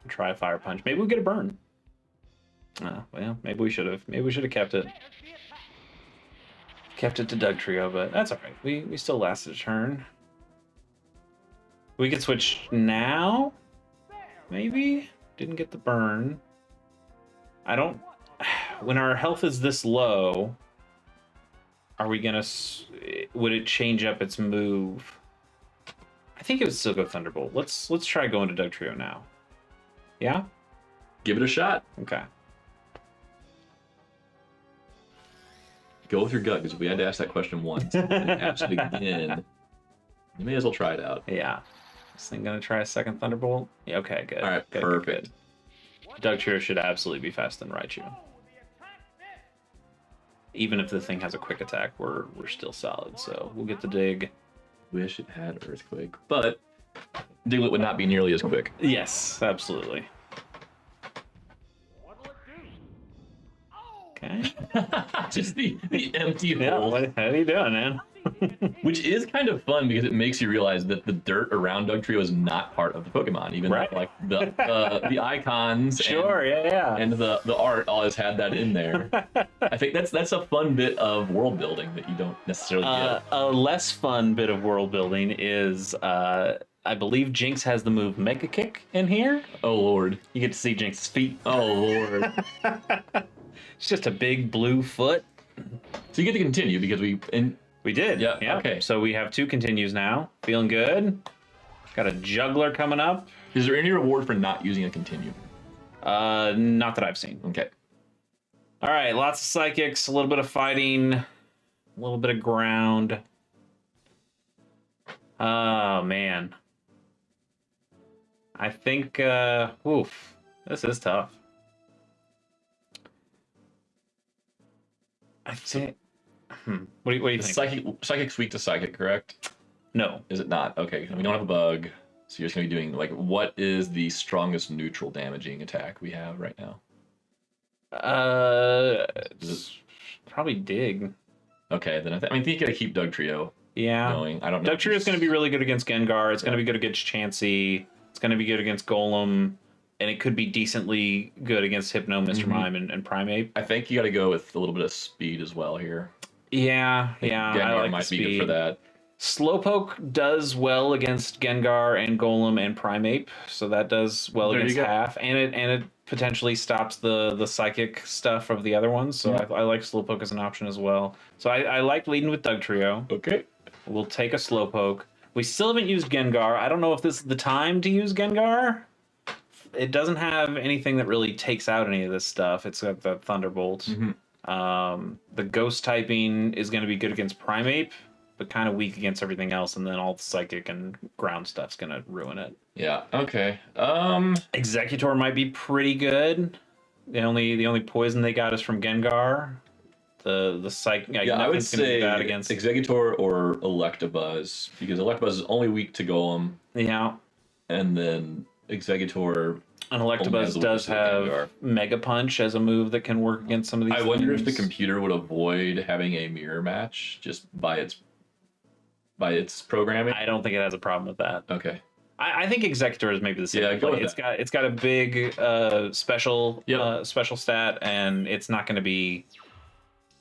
Try a Fire Punch. Maybe we'll get a burn. Well, maybe we should have. Maybe we should have kept it. Kept it to Dugtrio, but that's all right. We still lasted a turn. We could switch now. Maybe didn't get the burn. I don't. When our health is this low, are we gonna? Would it change up its move? I think it would still go Thunderbolt. Let's try going to Dugtrio now. Yeah? Give it a shot. Okay. Go with your gut, because if we had to ask that question once and ask it again, you may as well try it out. Yeah. This thing gonna try a second Thunderbolt? Yeah, okay, good. All right, good, perfect. Good. Dugtrio should absolutely be faster than Raichu. Even if the thing has a quick attack, we're still solid, so we'll get the dig. Wish it had Earthquake, but Diglett would not be nearly as quick. Yes, absolutely. Okay, Okay. Just the empty Yeah, hole. what are you doing, man? Which is kind of fun because it makes you realize that the dirt around Dugtrio is not part of the Pokemon, even Right. though like the icons Sure, yeah. and the art always had that in there. I think that's a fun bit of world building that you don't necessarily get. A less fun bit of world building is I believe Jinx has the move Mega Kick in here. Oh lord. You get to see Jinx's feet. Oh lord. It's just a big blue foot. So you get to continue because We did. Yeah, okay. So we have 2 continues now. Feeling good. Got a juggler coming up. Is there any reward for not using a continue? Not that I've seen. Okay. All right, lots of psychics, a little bit of fighting, a little bit of ground. Oh man. I think oof, this is tough. I think what do you think? Psychic's weak to psychic, correct? No. Is it not? Okay, we don't have a bug. So you're just gonna be doing like, what is the strongest neutral damaging attack we have right now? Probably dig. Okay, then I think you gotta keep Dugtrio Yeah. going. I don't know. Dugtrio is going to be really good against Gengar. It's going to be good against Chansey. It's going to be good against Golem. And it could be decently good against Hypno, Mr. Mime, and Primeape. I think you gotta go with a little bit of speed as well here. Yeah. Gengar I like might the be good for that. Slowpoke does well against Gengar and Golem and Primeape, so that does well There you against go. half, and it potentially stops the psychic stuff of the other ones. So Yeah. I like Slowpoke as an option as well. So I like leading with Dugtrio. Okay. We'll take a Slowpoke. We still haven't used Gengar. I don't know if this is the time to use Gengar. It doesn't have anything that really takes out any of this stuff. It's got the Thunderbolt. The Ghost typing is going to be good against Primeape, but kind of weak against everything else, and then all the Psychic and Ground stuff's going to ruin it. Yeah. Okay. Executor might be pretty good. The only poison they got is from Gengar. The Psych. Yeah, I would say that against Executor or Electabuzz, because Electabuzz is only weak to Golem, Yeah, and then Executor. and Only has Electabuzz the does weakness of have Gengar. Mega Punch as a move that can work against some of these. I wonder if the things. computer would avoid having a mirror match just by its programming. I don't think it has a problem with that. Okay. I think Executor is maybe the same. Yeah, go play. with It's got a big special Yep. special stat, and it's not going to be.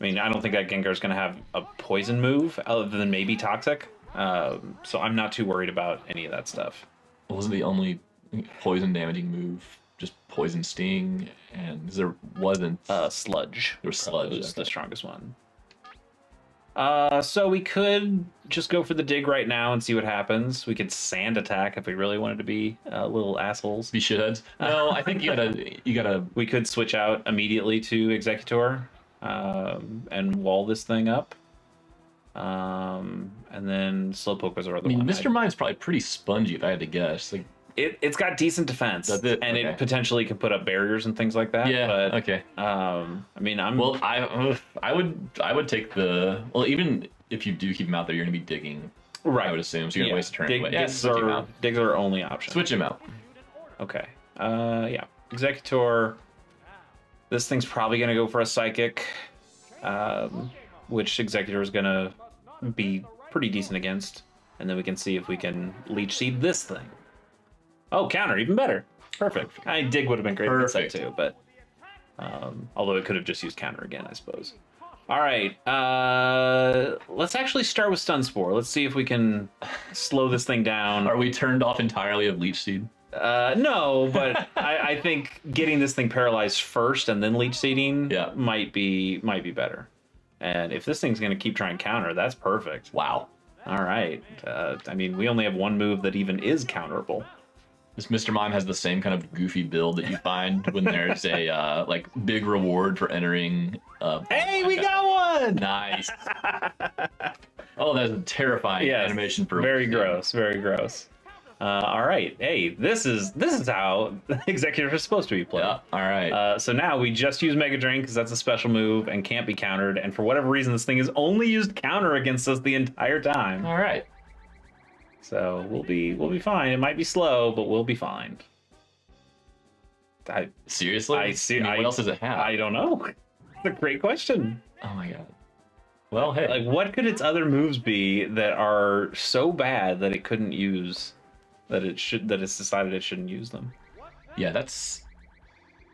I mean, I don't think that Gengar is going to have a poison move other than maybe Toxic. So I'm not too worried about any of that stuff. Wasn't the only poison damaging move just Poison Sting, and there wasn't Sludge. There was Sludge, was okay. the strongest one. So we could just go for the dig right now and see what happens. We could Sand Attack if we really wanted to be little assholes. be shitheads. No, I think you gotta. We could switch out immediately to Executor and wall this thing up. And then Slowpoke was our other I mean, one. Mr. Mime's probably pretty spongy if I had to guess. Like, It's got decent defense. That's it, And okay. it potentially can put up barriers and things like that. yeah. But Okay. I mean, Well, I would take the. Well, even if you do keep him out there, you're gonna be digging. right. I would assume. So you're gonna waste a turn. anyway. Digs switch him are out. digs are our only option. Switch him out. Okay. Yeah. Executor. This thing's probably gonna go for a Psychic, which Executor is gonna be pretty decent against, and then we can see if we can Leech Seed this thing. Oh, counter, even better. Perfect. I Dig would have been great against that Perfect. too, but although it could have just used counter again, I suppose. All right, let's actually start with Stun Spore. Let's see if we can slow this thing down. Are we turned off entirely of Leech Seed? No, but I think getting this thing paralyzed first and then Leech Seeding Yeah. might be better. And if this thing's going to keep trying counter, that's perfect. Wow. All right. I mean, we only have one move that even is counterable. This Mr. Mime has the same kind of goofy build that you find when there's a like big reward for entering. Hey, we got one! Nice. Oh, that's a terrifying Yes, animation for very gross, very gross. All right. Hey, this is how Executor is supposed to be played. Yeah. All right. So now we just use Mega Drain because that's a special move and can't be countered. And for whatever reason, this thing has only used counter against us the entire time. All right. So we'll be fine. It might be slow, but we'll be fine. Seriously? I see. I mean, what else does it have? I don't know. a great question. Oh my god. Well, hey. Like, what could its other moves be that are so bad that it couldn't use, that it's decided it shouldn't use them? Yeah, that's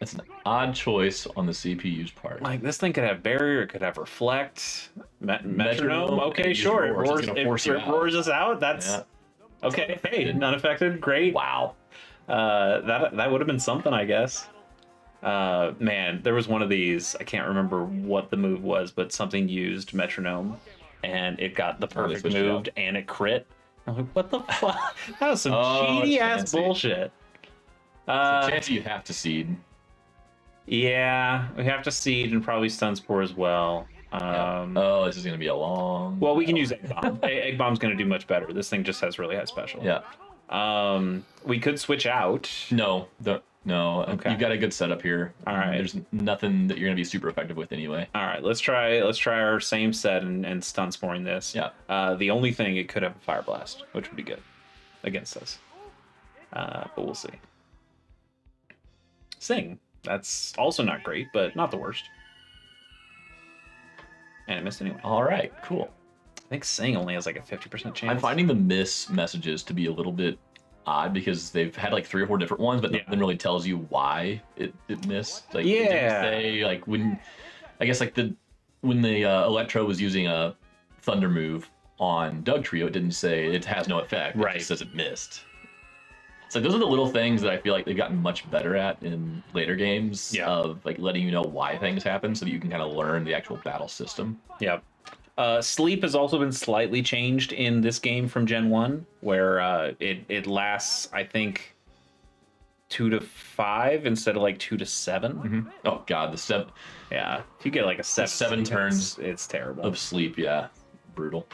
an odd choice on the CPU's part. Like, this thing could have barrier, it could have reflect, metronome. Okay, sure. It roars us out. That's okay. Hey, none affected. Great. Wow. That would have been something, I guess. Man, there was one of these. I can't remember what the move was, but something used metronome, and it got the perfect move, and it crit. I'm like, what the fuck? That was some cheaty ass bullshit. It's a chance you have to seed. Yeah, we have to seed and probably stun spore as well. This is gonna be a long. Well, we can use egg bomb. Egg bomb's gonna do much better. This thing just has really high special. Yeah. We could switch out. No. Okay. You've got a good setup here. All right. There's nothing that you're gonna be super effective with anyway. All right. Let's try our same set and stun sporing this. Yeah. The only thing, it could have a fire blast, which would be good against us. But we'll see. Sing. That's also not great, but not the worst. And it missed anyway. All right, cool. I think Sing only has like a 50% chance. I'm finding the miss messages to be a little bit odd because they've had like 3 or 4 different ones, but nothing really tells you why it missed. Like, it didn't say, like, when the Electro was using a Thunder move on Dugtrio, it didn't say it has no effect. Right. It just says it missed. So those are the little things that I feel like they've gotten much better at in later games of like letting you know why things happen so that you can kind of learn the actual battle system. Yeah. Sleep has also been slightly changed in this game from Gen 1, where it lasts, I think, 2 to 5 instead of like 2 to 7. Mm-hmm. Oh god, the 7. Yeah, if you get like a 7 turns, it's terrible. Of sleep, yeah, brutal.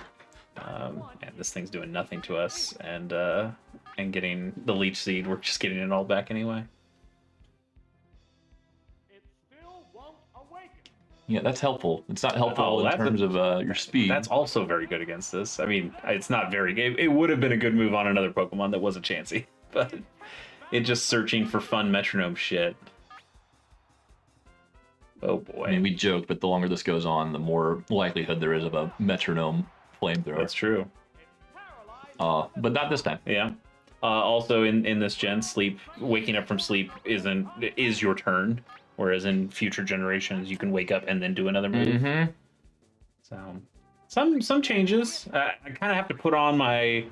And this thing's doing nothing to us, and getting the leech seed, we're just getting it all back anyway. Yeah, that's helpful. It's not helpful in terms of your speed. That's also very good against this. I mean, it's not very good. It would have been a good move on another Pokemon that wasn't Chansey, but it just searching for fun metronome shit. Oh boy. I mean, we joke, but the longer this goes on, the more likelihood there is of a metronome flamethrower. That's true. But not this time. Yeah. Also in this gen, waking up from sleep is your turn, whereas in future generations you can wake up and then do another move. Mm-hmm. So some changes. I kind of have to put on my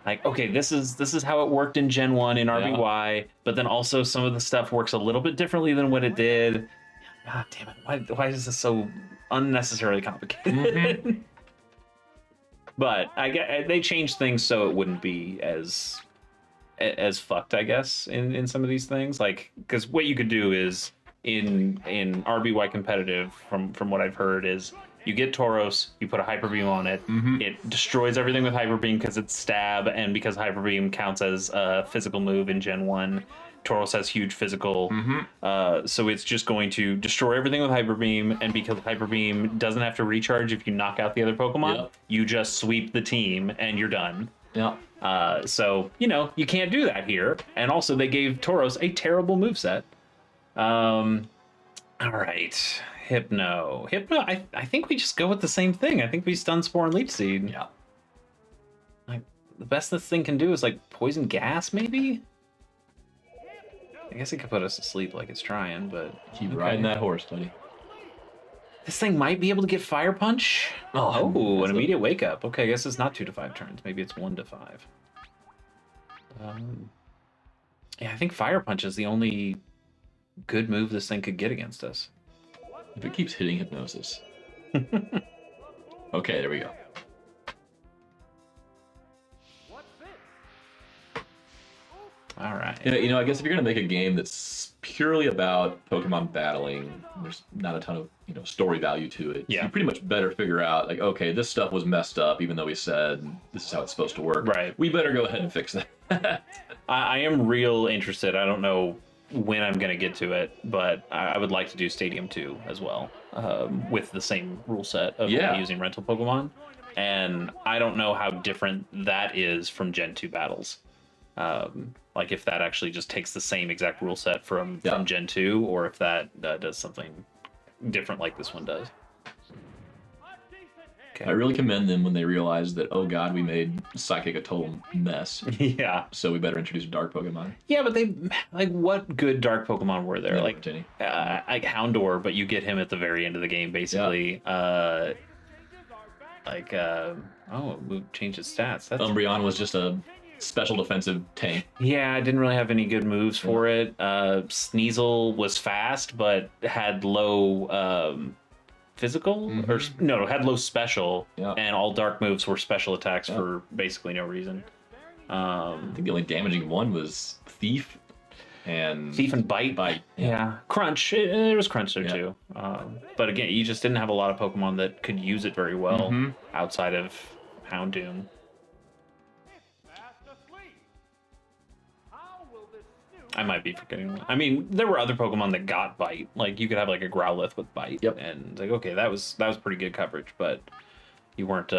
okay, this is how it worked in Gen 1 in RBY, but then also some of the stuff works a little bit differently than what it did. God damn it! Why is this so unnecessarily complicated? Mm-hmm. But they changed things so it wouldn't be as fucked, I guess, in some of these things. Like, because what you could do is in RBY competitive, from what I've heard, is you get Tauros, you put a Hyper Beam on it, it destroys everything with Hyper Beam because it's stab, and because Hyper Beam counts as a physical move in Gen 1. Tauros has huge physical, so it's just going to destroy everything with Hyper Beam, and because Hyper Beam doesn't have to recharge if you knock out the other Pokemon, you just sweep the team and you're done. Yeah. So, you can't do that here. And also, they gave Tauros a terrible moveset. All right. Hypno, I think we just go with the same thing. I think we stun Spore and Leech Seed. Yeah. Like, the best this thing can do is, like, Poison Gas, maybe? I guess it could put us to sleep like it's trying, but... Keep riding that horse, buddy. This thing might be able to get Fire Punch. Oh, an immediate wake up. Okay, I guess it's not 2 to 5 turns. Maybe it's 1 to 5. Yeah, I think Fire Punch is the only good move this thing could get against us. If it keeps hitting Hypnosis. Okay, there we go. All right. Yeah, I guess if you're going to make a game that's purely about Pokemon battling, there's not a ton of, story value to it. Yeah. You pretty much better figure out, like, okay, this stuff was messed up, even though we said this is how it's supposed to work. Right. We better go ahead and fix that. I am real interested. I don't know when I'm going to get to it, but I would like to do Stadium 2 as well, with the same rule set of using rental Pokemon. And I don't know how different that is from Gen 2 battles. Like if that actually just takes the same exact rule set from Gen 2, or if that does something different like this one does. Okay. I really commend them when they realized that, oh god, we made Psychic a total mess. Yeah. So we better introduce a dark Pokemon. Yeah, but they, like, what good dark Pokemon were there? Like Houndour, but you get him at the very end of the game, basically. Yeah. We changed his stats. Umbreon was just a special defensive tank. Yeah, I didn't really have any good moves for it. Sneasel was fast, but had low physical, or no, had low special, and all dark moves were special attacks for basically no reason. I think the only damaging one was Thief and Bite. Yeah. Crunch. There was Crunch there too. But again, you just didn't have a lot of Pokemon that could use it very well outside of Houndoom. I might be forgetting one. I mean, there were other Pokemon that got Bite. Like, you could have like a Growlithe with Bite. Yep. And like, okay, that was pretty good coverage, but you weren't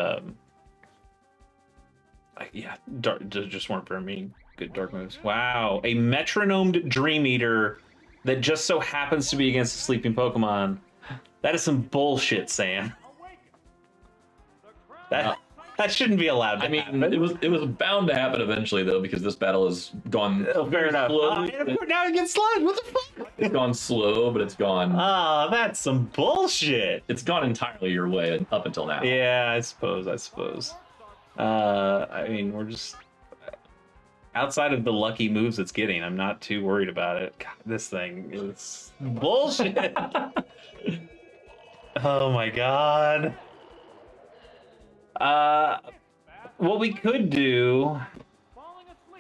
just weren't very many good dark moves. Wow, a metronomed Dream Eater that just so happens to be against a sleeping Pokemon. That is some bullshit, Sam. That shouldn't be allowed to happen. It was bound to happen eventually, though, because this battle has gone fair enough. slowly. Now it gets sludge. What the fuck? It's gone slow, but it's gone. That's some bullshit. It's gone entirely your way up until now. Yeah, I suppose. I mean, we're just outside of the lucky moves it's getting. I'm not too worried about it. God, this thing is bullshit. Oh my god. What we could do,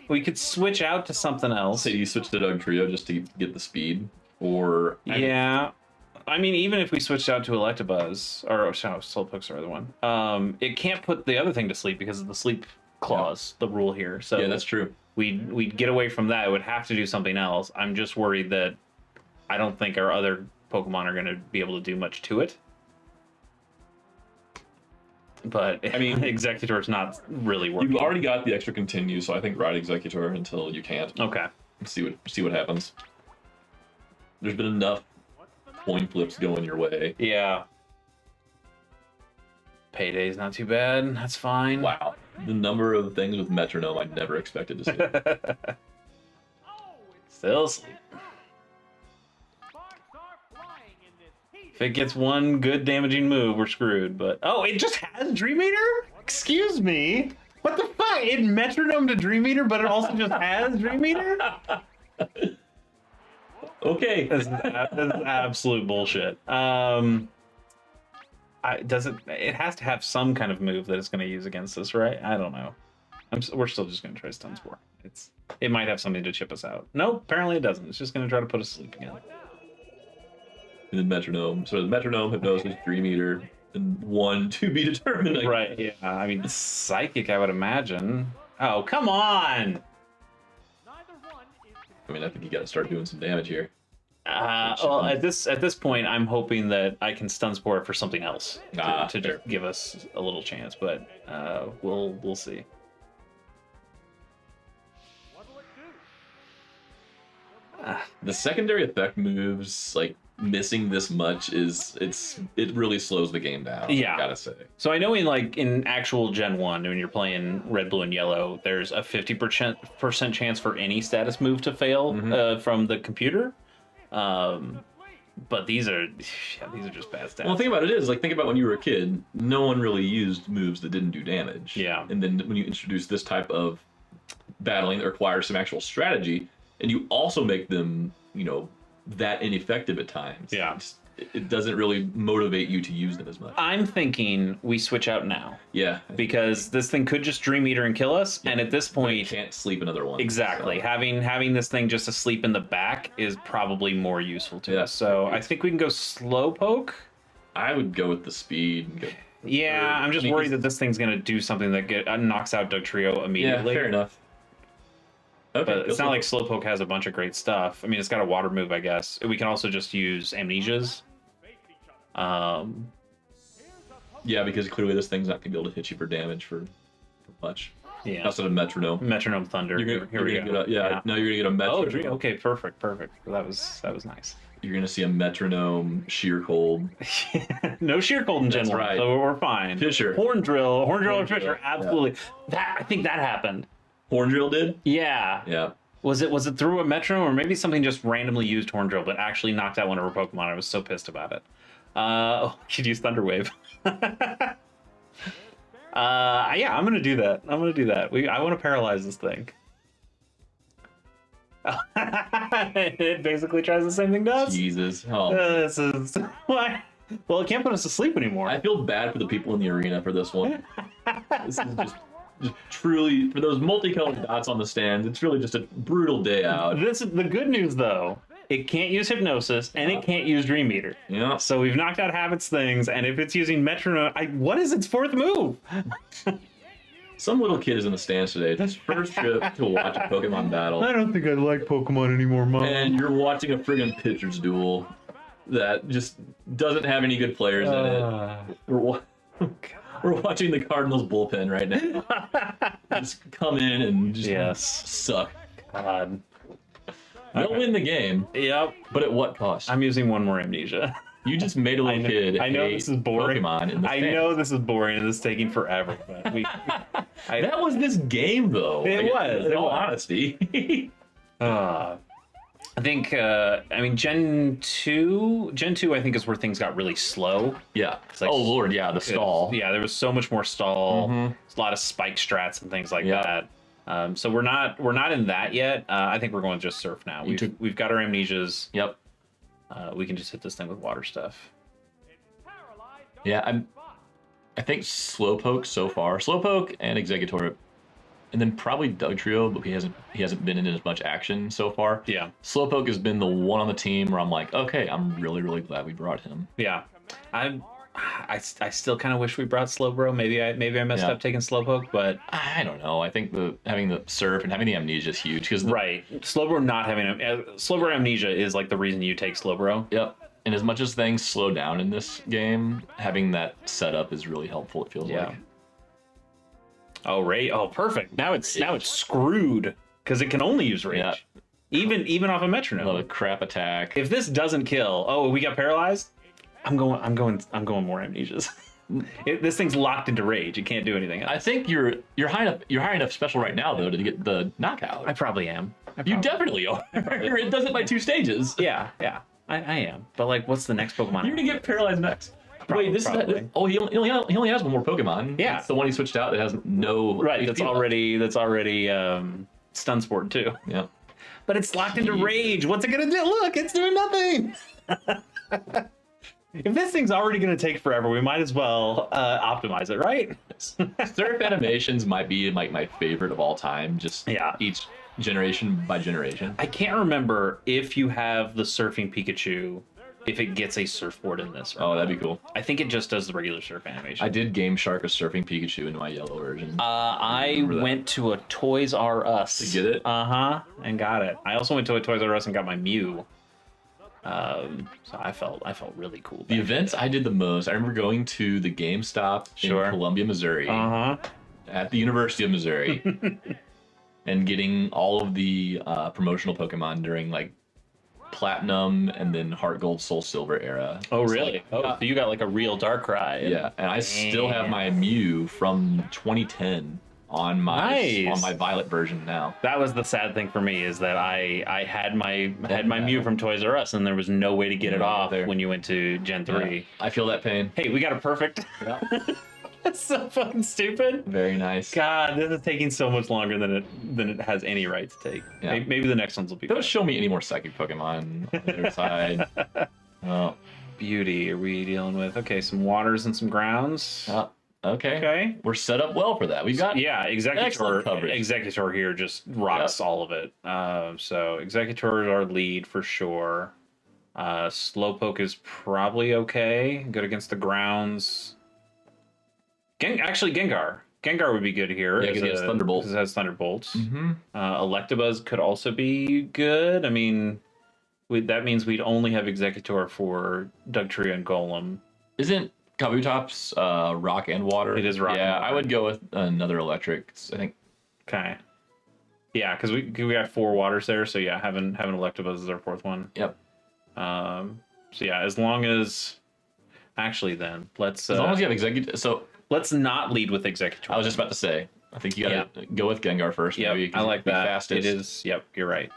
we could switch out to something else. So you switch to Dugtrio just to get the speed, or I mean, even if we switched out to Electabuzz, or Slowpoke's the other one, it can't put the other thing to sleep because of the sleep clause, the rule here. So yeah, that's true. We'd get away from that. It would have to do something else. I'm just worried that I don't think our other Pokemon are going to be able to do much to it. But I mean, Executor's not really working. You've already got the extra continue, so I think ride Executor until you can't. Okay. See what happens. There's been enough coin flips going your way. Yeah. Payday's not too bad. That's fine. Wow. The number of things with Metronome I never expected to see. Still asleep. If it gets one good damaging move, we're screwed. But it just has Dream Eater? Excuse me. What the fuck? It metronome to Dream Eater, but it also just has Dream Eater? Okay. This is absolute bullshit. It has to have some kind of move that it's going to use against us, right? I don't know. We're still just going to try Stun Spore. It might have something to chip us out. Nope, apparently it doesn't. It's just going to try to put us to sleep again. And then Metronome. So the Metronome, Hypnosis, Dream Eater, and one to be determined. Right, yeah. I mean, Psychic, I would imagine. Oh, come on! I mean, I think you got to start doing some damage here. Well, at this point, I'm hoping that I can Stun Spore it for something else to just give us a little chance, but we'll see. The secondary effect moves, like missing this much, it really slows the game down. Yeah, I gotta say. So I know in actual Gen 1, when you're playing Red, Blue, and Yellow, there's a 50% chance for any status move to fail from the computer. But these are just bad stats. Well, the thing about it is, think about when you were a kid, no one really used moves that didn't do damage. Yeah. And then when you introduce this type of battling that requires some actual strategy, and you also make them, that ineffective at times. Yeah. It doesn't really motivate you to use them as much. I'm thinking we switch out now. Yeah. Because this thing could just Dream Eater and kill us, and at this point... You can't sleep another one. Exactly. So. Having this thing just asleep in the back is probably more useful to us. So I think we can go Slowpoke. I would go with the speed. I'm just worried that this thing's going to do something that knocks out Dugtrio immediately. Yeah, fair enough. Okay, but it's not like Slowpoke has a bunch of great stuff. I mean, it's got a water move, I guess. We can also just use Amnesias. Yeah, because clearly this thing's not going to be able to hit you for damage for much. Yeah. Outside of Metronome. Metronome Thunder. Here we go. Now you're going to get a Metronome. Oh, okay, perfect. That was nice. You're gonna see a metronome, sheer cold. No sheer cold in Gen 1, right. so we're fine. Fisher. Horn drill or Fisher, absolutely. Yeah. I think that happened. Horn drill did? Yeah. Yeah. Was it through a metronome, or maybe something just randomly used horn drill, but actually knocked out one of our Pokemon? I was so pissed about it. Could use Thunder Wave. Yeah, I'm gonna do that. I want to paralyze this thing. It basically tries the same thing to us. Jesus. Oh. This is why. Well, it can't put us to sleep anymore. I feel bad for the people in the arena for this one. This is just truly, for those multicolored dots on the stands, it's really just a brutal day out. This is the good news, though. It can't use Hypnosis, and it can't use Dream Meter. Yeah. So we've knocked out Habit's things, and if it's using Metronome, what is its fourth move? Some little kid is in the stands today. It's his first trip to watch a Pokemon battle. I don't think I like Pokemon anymore, Mom. And you're watching a friggin' pitcher's duel that just doesn't have any good players in it. We're watching the Cardinals bullpen right now. Just come in and just suck. God. They'll win the game. Yep. But at what cost? I'm using one more Amnesia. You just made a little kid. I know this is boring. Pokemon in the I know this is boring and this is taking forever. But that was this game, though. It was. In all honesty. I think, Gen 2, I think, is where things got really slow. Yeah. Like, oh, Lord, yeah, the stall. Yeah, there was so much more stall. There's a lot of spike strats and things like that. So we're not in that yet. I think we're going just Surf now. We've got our Amnesias. Yep. We can just hit this thing with water stuff. Yeah, I think Slowpoke so far. Slowpoke and Exeggutor. And then probably Dugtrio, but he hasn't been in as much action so far. Yeah. Slowpoke has been the one on the team where I'm like, okay, I'm really, really glad we brought him. Yeah. I still kind of wish we brought Slowbro. Maybe I messed up taking Slowpoke, but I don't know. I think having the Surf and having the Amnesia is huge because Slowbro not having Slowbro Amnesia is like the reason you take Slowbro. Yep. And as much as things slow down in this game, having that setup is really helpful. It feels like. Oh, Rage. Oh, perfect. Now it's screwed because it can only use Rage. Yeah. Even off a metronome. Another crap attack. If this doesn't kill, we got paralyzed. I'm going more Amnesias. This thing's locked into Rage. It can't do anything else. I think you're high enough special right now though to get the knockout. I probably am. You definitely are. It does it by 2 stages. Yeah. I am. But like, what's the next Pokemon? You're gonna get paralyzed next. Wait, he only has one more Pokemon. Yeah, it's the one he switched out that has no. Right, that's already Stun Sport too. Yeah, but it's locked into Rage. What's it gonna do? Look, it's doing nothing. If this thing's already gonna take forever, we might as well optimize it, right? Surf animations might be like my favorite of all time. Just each generation by generation. I can't remember if you have the Surfing Pikachu. If it gets a surfboard in this. Oh, that'd be cool. I think it just does the regular surf animation. I did Game Shark a Surfing Pikachu in my yellow version. I went to a Toys R Us. To get it? And got it. I also went to a Toys R Us and got my Mew. So I felt really cool. The events I did the most, I remember going to the GameStop in Columbia, Missouri. At the University of Missouri. And getting all of the promotional Pokemon during like Platinum and then Heart Gold, Soul Silver era. Oh, really? So you got like a real Darkrai. Yeah, and I still have my Mew from 2010 on my Violet version now. That was the sad thing for me is that I had my Mew from Toys R Us and there was no way to get it off when you went to Gen 3. Yeah, I feel that pain. Hey, we got a perfect. Yeah. That's so fucking stupid. Very nice. God, this is taking so much longer than it has any right to take. Yeah. Maybe the next ones will be. Don't show me any more psychic Pokemon on the other side. Oh, beauty. Are we dealing with? Okay, some waters and some grounds. Okay. We're set up well for that. We've got Exeggutor here just rocks all of it. So Exeggutor is our lead for sure. Slowpoke is probably okay. Good against the grounds. Gengar. Gengar would be good here. Yeah, because it has Thunderbolts. Because it has Thunderbolts. Electabuzz could also be good. I mean, that means we'd only have Exeggutor for Dugtrio and Golem. Isn't Kabutops rock and water? It is rock and water. I would go with another electric, I think. Okay. Yeah, because we got 4 waters there, so yeah, having Electabuzz as our 4th one. Yep. So yeah, as long as actually then let's As long as you have executive. So let's not lead with executor. I was just about to say, I think you gotta go with Gengar first. Yeah, I like that. Fastest. It is. Yep, you're right.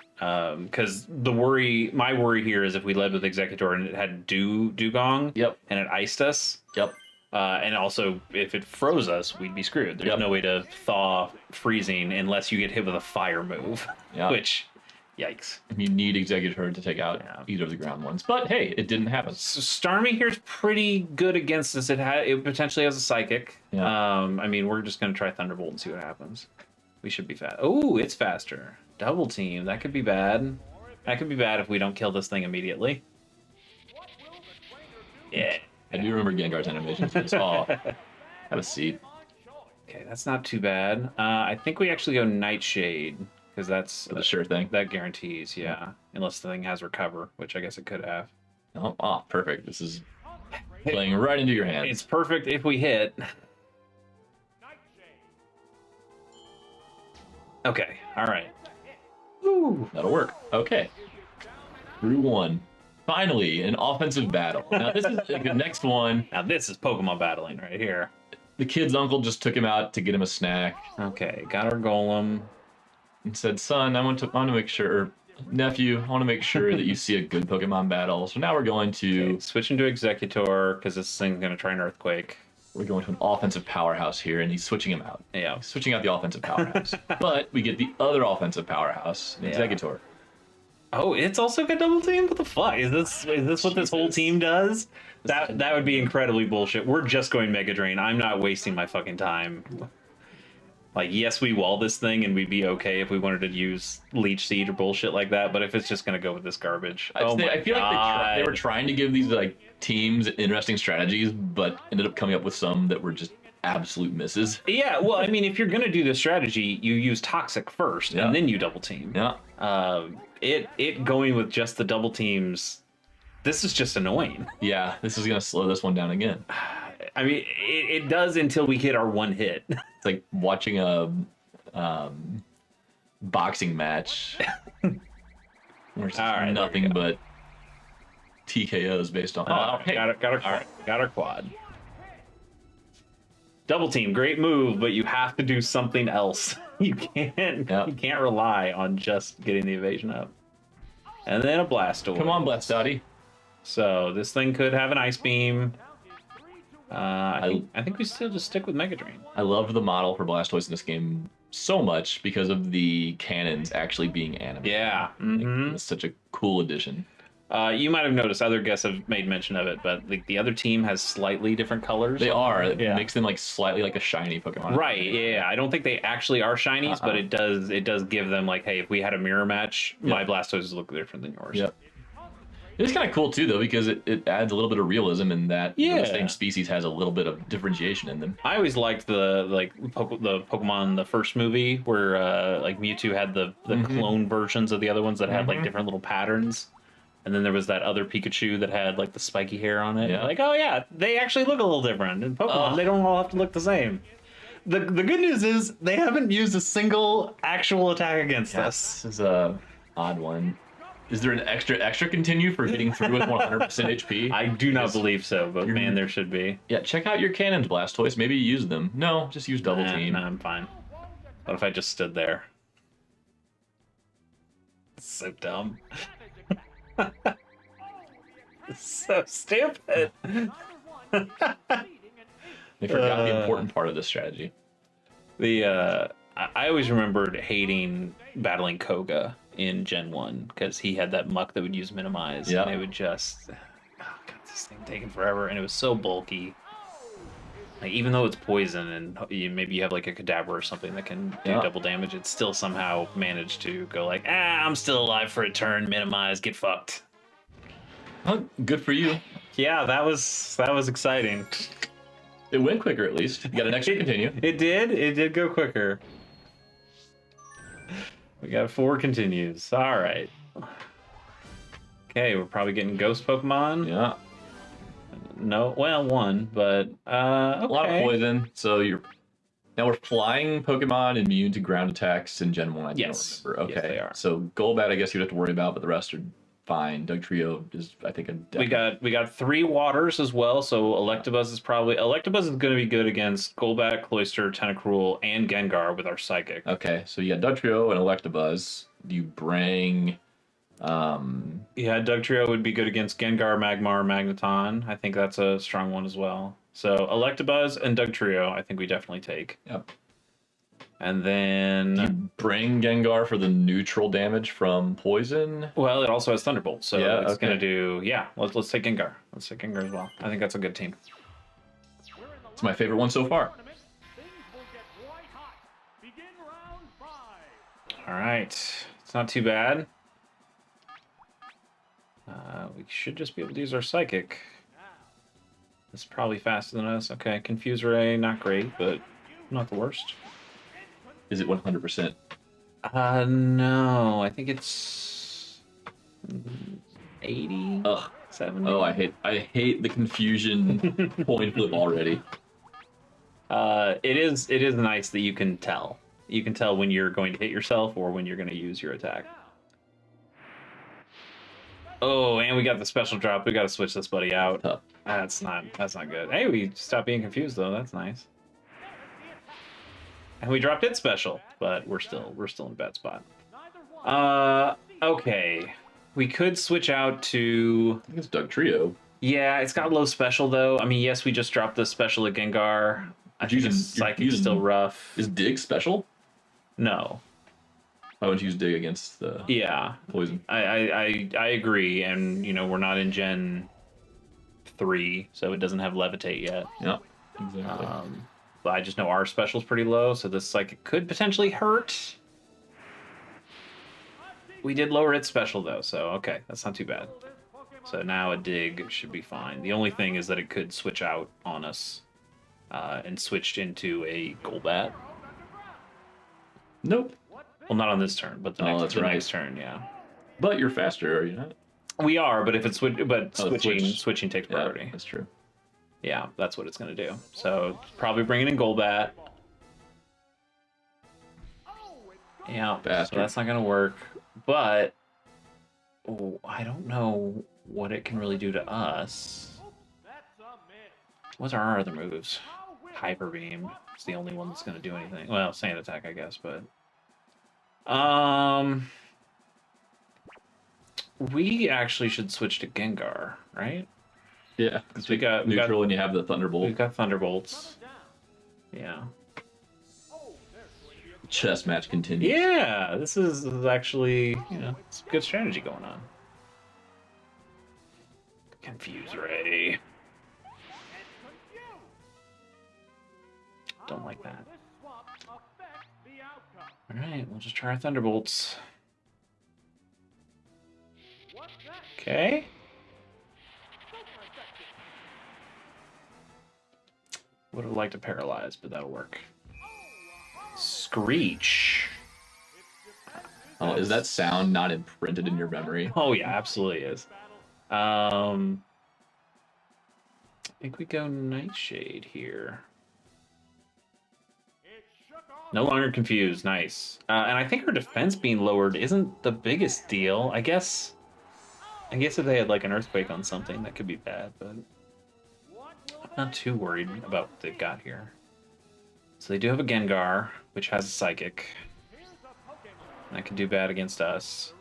Because my worry here is if we led with executor and it had dugong. Yep. And it iced us. Yep. And also, if it froze us, we'd be screwed. There's no way to thaw freezing unless you get hit with a fire move. Yeah. Which, yikes. You need Executor to take out either of the ground ones. But hey, it didn't happen. So Starmie here is pretty good against us. It potentially has a psychic. Yeah. I mean, we're just going to try Thunderbolt and see what happens. We should be fast. Oh, it's faster. Double team. That could be bad. That could be bad if we don't kill this thing immediately. Yeah. I do remember Gengar's animations. Oh, have a seat. Okay, that's not too bad. I think we actually go Nightshade because that's a sure thing. That guarantees, yeah. Unless the thing has Recover, which I guess it could have. Oh, perfect. This is playing right into your hands. It's perfect if we hit. Okay, all right. Woo, that'll work. Okay. Through one. Finally, an offensive battle. Now, this is the next one. Now, this is Pokemon battling right here. The kid's uncle just took him out to get him a snack. Okay, got our Golem. And said, son, I want to make sure, nephew, I want to make sure that you see a good Pokemon battle. So now we're going to... switch into Executor, because this thing's going to try an Earthquake. We're going to an offensive powerhouse here, and he's switching him out. Yeah. He's switching out the offensive powerhouse. But we get the other offensive powerhouse, Executor. Oh, it's also got double team? What the fuck? Is this what this whole team does? That would be incredibly bullshit. We're just going Mega Drain. I'm not wasting my fucking time. Like, yes, we wall this thing and we'd be okay if we wanted to use Leech Seed or bullshit like that, but if it's just gonna go with this garbage. I feel like they were trying to give these like teams interesting strategies, but ended up coming up with some that were just absolute misses. Yeah, well, I mean, if you're gonna do this strategy, you use Toxic first and then you double team. Yeah. It going with just the double teams, this is just annoying. Yeah, this is gonna slow this one down again. I mean, it does until we hit our one hit. It's like watching a boxing match where it's nothing but TKOs based on. Hey, got our quad. Double team, great move, but you have to do something else. You can't rely on just getting the evasion up. And then a Blastoise. Come on, Blastoise. So this thing could have an Ice Beam. I think we still just stick with Mega Drain. I loved the model for Blastoise in this game so much because of the cannons actually being animated. Yeah. It's such a cool addition. You might have noticed other guests have made mention of it, but the other team has slightly different colors. They are. It makes them like slightly like a shiny Pokemon. Right. Yeah. I don't think they actually are shinies, but it does give them like, hey, if we had a mirror match, my Blastoise look different than yours. Yep. It's kind of cool too, though, because it adds a little bit of realism in that the same species has a little bit of differentiation in them. I always liked the Pokemon in the first movie where like Mewtwo had the clone versions of the other ones that had like different little patterns. And then there was that other Pikachu that had like the spiky hair on it. Yeah. Like, oh yeah, they actually look a little different. In Pokemon, they don't all have to look the same. The good news is they haven't used a single actual attack against us. This is a odd one. Is there an extra continue for getting through with 100% HP? I do not believe so, but man, there should be. Yeah, check out your cannons, Blastoise. Maybe use them. No, just use double team. No, I'm fine. What if I just stood there? So dumb. So stupid. They forgot the important part of this strategy. I always remembered hating battling Koga in Gen 1 because he had that muck that would use Minimize. Yeah. And it would just... this thing taking forever, and it was so bulky. Like, even though it's poison and maybe you have like a Kadabra or something that can do double damage, it still somehow managed to go like, I'm still alive for a turn, Minimize, get fucked. Oh, good for you. Yeah, that was exciting. It went quicker at least. You got an extra continue. It did go quicker. We got 4 continues. All right. Okay, we're probably getting ghost Pokemon. Yeah. No, well, 1, but okay. A lot of poison. So now we're flying Pokemon immune to ground attacks in Gen 1. I don't remember. Okay. Yes, they are. So Golbat, I guess you'd have to worry about, but the rest are fine. Dugtrio is, I think, we got 3 waters as well. So Electabuzz is going to be good against Golbat, Cloyster, Tentacruel, and Gengar with our Psychic. Okay, so you got Dugtrio and Electabuzz. Do you bring? Yeah, Dugtrio would be good against Gengar, Magmar, Magneton. I think that's a strong one as well. So Electabuzz and Dugtrio, I think we definitely take. Yep. And then do you bring Gengar for the neutral damage from poison? Well, it also has Thunderbolt, so yeah, it's gonna do. Yeah, let's take Gengar. Let's take Gengar as well. I think that's a good team. It's my favorite one so far. All right, it's not too bad. We should just be able to use our Psychic. It's probably faster than us. Okay, Confuse Ray, not great, but not the worst. Is it 100%? No, I think it's 80. Ugh. 70. Oh, I hate the confusion point flip already. It is nice that you can tell. You can tell when you're going to hit yourself or when you're going to use your attack. Oh, and we got the special drop. We got to switch this buddy out. Tough. That's not good. Hey, we stopped being confused though. That's nice. And we dropped its special, but we're still in a bad spot. Okay. We could switch out to... I think it's Dugtrio. Yeah, it's got low special though. I mean, yes, we just dropped the special at Gengar. I think Psychic's still rough. Is Dig special? No. Why wouldn't you use Dig against the poison? I agree, and you know we're not in Gen 3, so it doesn't have Levitate yet. Yeah, exactly. But I just know our special's pretty low, so this Psychic could potentially hurt. We did lower its special though, so okay, that's not too bad. So now a Dig should be fine. The only thing is that it could switch out on us and switched into a Golbat. Nope. Well, not on this turn, but the next turn, yeah. But you're faster, are you not? We are, but if it's switching takes priority. Yeah, that's true. Yeah, that's what it's going to do. So probably bringing in Golbat. Yeah, so that's not going to work. But I don't know what it can really do to us. What are our other moves? Hyper Beam is the only one that's going to do anything. Well, Sand Attack, I guess, but we actually should switch to Gengar, right? Yeah, because we got neutral and you have the Thunderbolt. We've got Thunderbolts. Yeah. Chess match continues. Yeah, this is actually, it's good strategy going on. Confuse Ray. Don't like that. Alright, we'll just try our Thunderbolts. Okay. Would have liked to paralyze, but that'll work. Screech. Oh, is that sound not imprinted in your memory? Oh yeah, absolutely is. I think we go Nightshade here. No longer confused. Nice. And I think her defense being lowered isn't the biggest deal. I guess if they had like an earthquake on something, that could be bad, but I'm not too worried about what they've got here. So they do have a Gengar, which has a Psychic. That could do bad against us.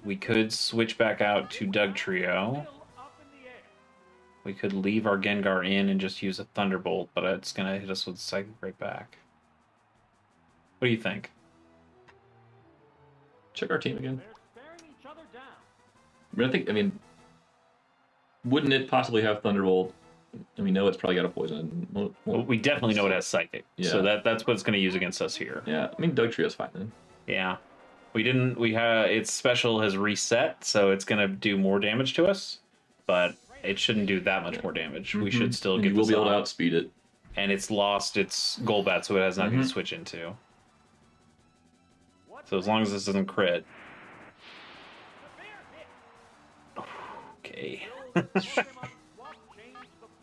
We could switch back out to Dugtrio. We could leave our Gengar in and just use a Thunderbolt, but it's going to hit us with Psychic right back. What do you think? Check our team again. I mean, wouldn't it possibly have Thunderbolt? And we know it's probably got a poison. Well, we definitely know it has Psychic, so that's what it's going to use against us here. Yeah, I mean, Dugtrio's fine then. Yeah. Its special has reset, so it's going to do more damage to us, but it shouldn't do that much more damage. We should still get this we'll be able to outspeed it. And it's lost its Golbat, so it has nothing to switch into. So as long as this doesn't crit. Okay.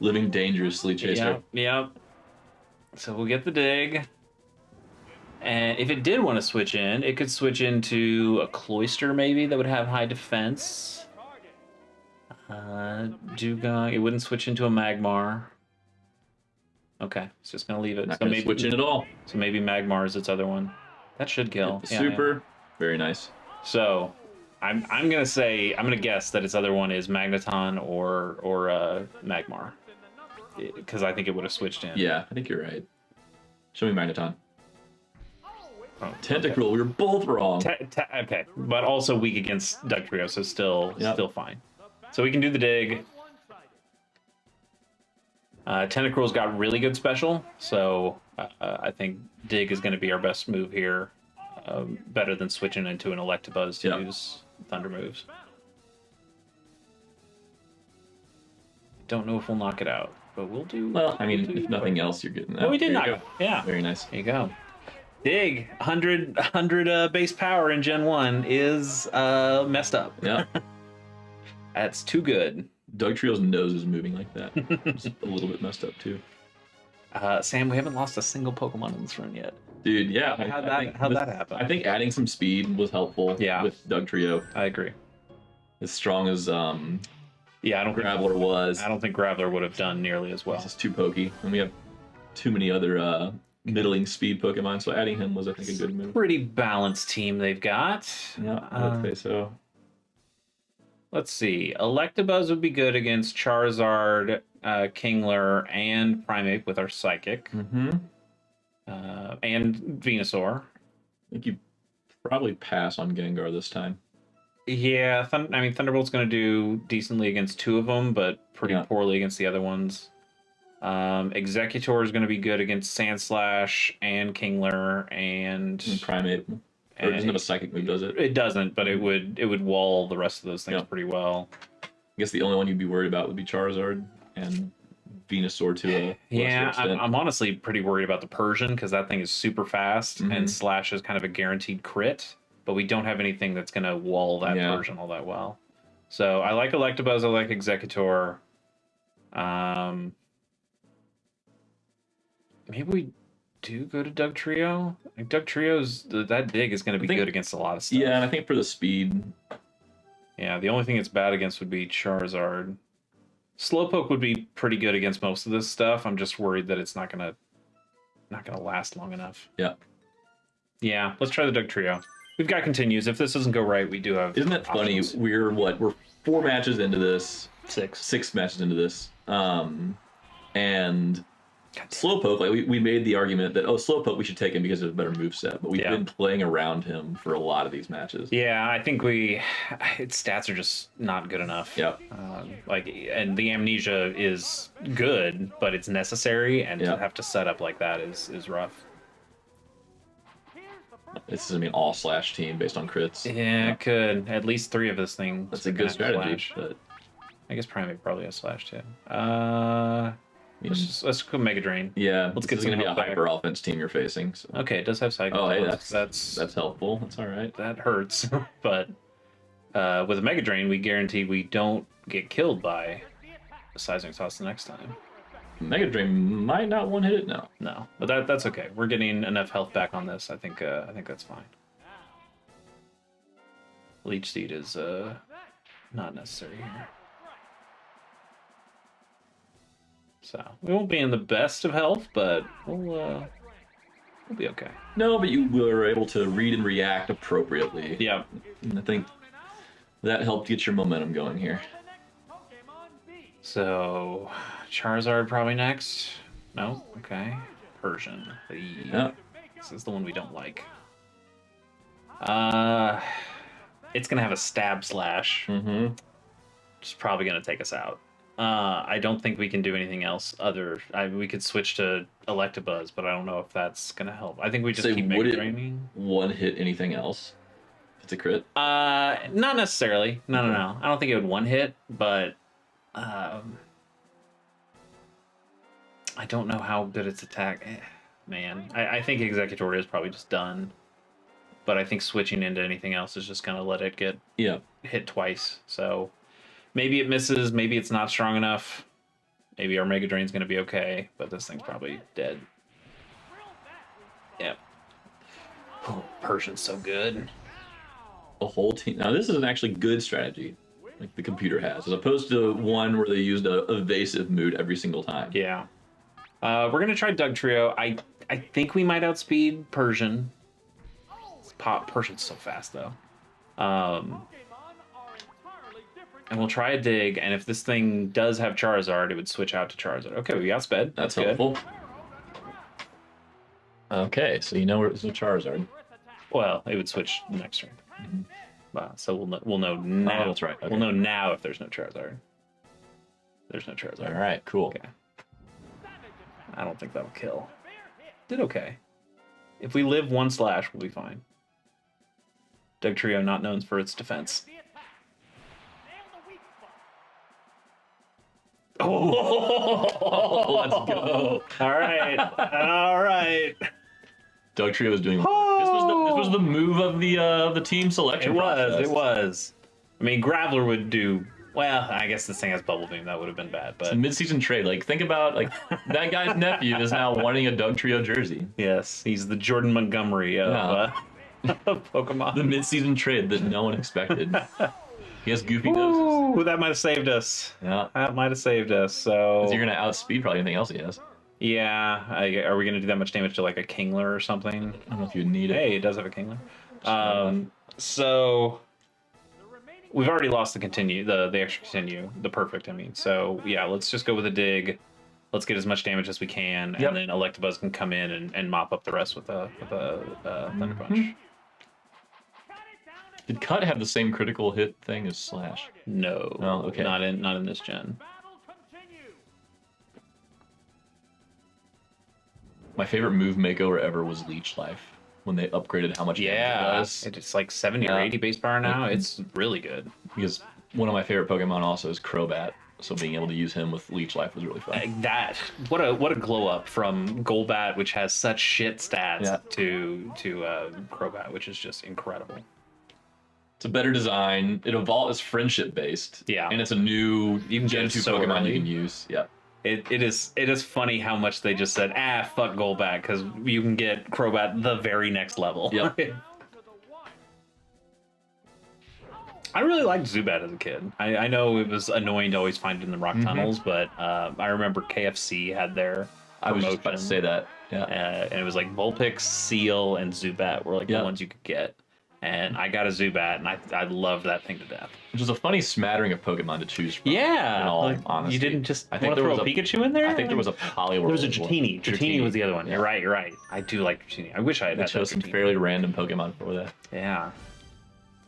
Living dangerously, Chaser. Yep. So we'll get the Dig. And if it did want to switch in, it could switch into a Cloister maybe that would have high defense. Dugong, it wouldn't switch into a Magmar. Okay, it's just gonna leave it. Not gonna switch in at all. So maybe Magmar is its other one. That should kill. Super. Yeah. Very nice. So I'm gonna guess that its other one is Magneton or Magmar. Because I think it would have switched in. Yeah, I think you're right. Show me Magneton. Oh, Tentacruel, okay. we were both wrong. Okay, but also weak against Dugtrio, so still fine. So we can do the dig. Tentacruel's got really good special, so I think dig is going to be our best move here. Better than switching into an Electabuzz to use Thunder moves. Don't know if we'll knock it out, but we'll do. Well, I mean, if nothing else, you're getting that. Well, we did knock it. Yeah. Very nice. There you go. Dig 100 base power in Gen 1 is messed up. Yeah. That's too good. Dugtrio's nose is moving like that. It's a little bit messed up too. Sam, we haven't lost a single Pokemon in this run yet. Dude, yeah. How'd that happen? I think adding some speed was helpful with Dugtrio. I agree. As strong as I don't Graveler was. I don't think Graveler would have done nearly as well. It's just too pokey. And we have too many other middling speed Pokemon, so adding him was, I think, a good move. Pretty balanced team they've got. Yeah, I'd say so. Let's see. Electabuzz would be good against Charizard, Kingler, and Primeape with our Psychic. Mm-hmm. And Venusaur. I think you probably pass on Gengar this time. Yeah, Thunderbolt's going to do decently against two of them, but pretty poorly against the other ones. Executor is going to be good against Sandslash and Kingler and Primeape. Or it doesn't have a psychic move, does it? It doesn't, but it would wall the rest of those things pretty well. I guess the only one you'd be worried about would be Charizard and Venusaur to a yeah. I'm honestly pretty worried about the Persian because that thing is super fast and Slash is kind of a guaranteed crit, but we don't have anything that's going to wall that Persian all that well. So I like Electabuzz, I like Executor. Maybe we do go to Dugtrio. Like Dugtrio's that dig is going to be good against a lot of stuff. Yeah, and I think for the speed. Yeah, the only thing it's bad against would be Charizard. Slowpoke would be pretty good against most of this stuff. I'm just worried that it's not gonna last long enough. Yeah. Yeah, let's try the Dugtrio. We've got continues. If this doesn't go right, we do have. Isn't that options. Funny? We're 4 matches into this. 6 matches into this. And Slowpoke, like we made the argument that Slowpoke we should take him because of a better moveset, but we've been playing around him for a lot of these matches. Yeah, I think its stats are just not good enough. Yeah. And the amnesia is good, but it's necessary, and to have to set up like that is rough. This is an all slash team based on crits. Yeah, it could. At least 3 of this thing. That's a good strategy. But I guess Primeape probably has slash too. Let's go Mega Drain. Yeah, let's get going to be a hyper offense team you're facing. So. Okay, it does have Psychic. Oh, hey, that's helpful. That's all right. That hurts, but with a Mega Drain, we guarantee we don't get killed by a Seismic Toss the next time. Mega Drain might not one hit it now. No, but that's okay. We're getting enough health back on this. I think that's fine. Leech Seed is not necessary here. So we won't be in the best of health, but we'll be okay. No, but you were able to read and react appropriately. Yeah, and I think that helped get your momentum going here. So Charizard probably next. No, okay. Persian. Yeah. This is the one we don't like. It's gonna have a Stab Slash. Mm-hmm. Which is probably gonna take us out. I don't think we can do anything else we could switch to Electabuzz, but I don't know if that's going to help. I think we just keep Mega Draining. One hit anything else? If it's a crit? Not necessarily. No. I don't think it would one hit, but I don't know how good its attack. Man, I think Executor is probably just done, but I think switching into anything else is just going to let it get hit twice. So maybe it misses, maybe it's not strong enough. Maybe our Mega Drain's going to be okay, but this thing's probably dead. Yep. Oh, Persian's so good. A whole team. Now this is an actually good strategy, like the computer has, as opposed to one where they used a evasive mood every single time. Yeah. We're gonna try Doug Trio. I think we might outspeed Persian. Persian's so fast though. And we'll try a dig, and if this thing does have Charizard, it would switch out to Charizard. Okay, we outsped. That's helpful. Okay, so you know where it's a Charizard. Well, it would switch the next turn. So we'll know now. Oh, that's right. Okay. We'll know now if there's no Charizard. There's no Charizard. All right, cool. Okay. I don't think that'll kill. Did okay. If we live 1 slash, we'll be fine. Doug Trio not known for its defense. Oh, let's go. All right. All right. Doug Trio was doing. This was the move of the team selection. It was. I mean, Graveler would do well. I guess this thing has Bubble Beam. That would have been bad. But it's a mid-season trade. Like, think about that guy's nephew is now wanting a Doug Trio jersey. Yes, he's the Jordan Montgomery of Pokemon. The mid-season trade that no one expected. He has goofy noses. Ooh, that might have saved us. Yeah, that might have saved us. So you're gonna outspeed probably anything else he has. Yeah, are we gonna do that much damage to like a Kingler or something? I don't know if you need it. Hey, it does have a Kingler. So we've already lost the continue, the extra continue, the perfect. I mean, so yeah, let's just go with a dig. Let's get as much damage as we can, and then Electabuzz can come in and mop up the rest with a Thunder Punch. Did Cut have the same critical hit thing as Slash? No. Oh, okay. Not in this gen. My favorite move makeover ever was Leech Life when they upgraded how much damage it does. It's like 70 or 80 base power now. It's really good. Because one of my favorite Pokemon also is Crobat, so being able to use him with Leech Life was really fun. What a glow up from Golbat, which has such shit stats, to Crobat, which is just incredible. It's a better design. It evolves friendship based. Yeah. And it's a new Gen 2 Pokemon you can use. Yeah. It is funny how much they just said, fuck Golbat, because you can get Crobat the very next level. Yep. I really liked Zubat as a kid. I know it was annoying to always find it in the rock tunnels, but I remember KFC had their promotion. I was just about to say that. Yeah. And it was like Vulpix, Seal, and Zubat were like the ones you could get. And I got a Zubat, and I loved that thing to death. Which is a funny smattering of Pokemon to choose from. Yeah, in all honesty. You didn't just want to throw a Pikachu in there? I think there was a Poliwhirl. There was a Dratini. Dratini was the other one. Yeah. You're right. I do like Dratini. I wish I had chose some fairly random Pokemon for that. Yeah.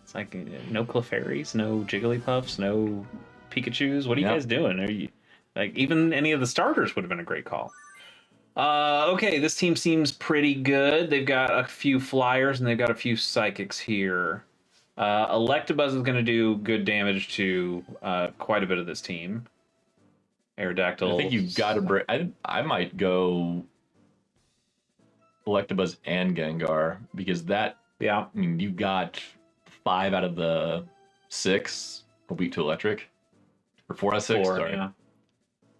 It's like no Clefairies, no Jigglypuffs, no Pikachus. What are you guys doing? Are you like even any of the starters would have been a great call. Okay, this team seems pretty good. They've got a few flyers and they've got a few psychics here. Electabuzz is going to do good damage to quite a bit of this team. Aerodactyl. I think you've got to break. I might go Electabuzz and Gengar because that. Yeah. I mean, you've got 5 out of the 6 are weak to electric, or 4 out of 6. Sorry.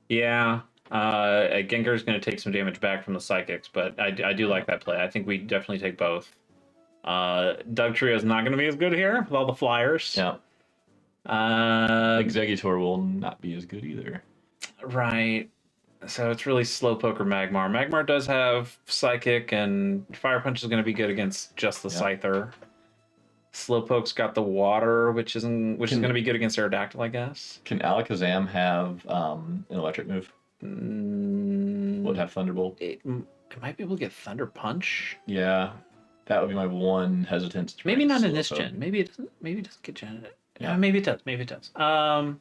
Yeah. Gengar is going to take some damage back from the psychics, but I do like that play. I think we definitely take both. Doug Trio is not going to be as good here with all the flyers. Yeah. Exeggutor will not be as good either. Right. So it's really Slowpoke or Magmar. Magmar does have Psychic, and Fire Punch is going to be good against just the Scyther. Slowpoke's got the Water, which is going to be good against Aerodactyl, I guess. Can Alakazam have an electric move? Would have Thunderbolt. It might be able to get Thunder Punch. Yeah, that would be my one hesitance. Maybe not in this gen. Maybe it doesn't. Maybe it doesn't get gen. Yeah, maybe it does. Maybe it does. Because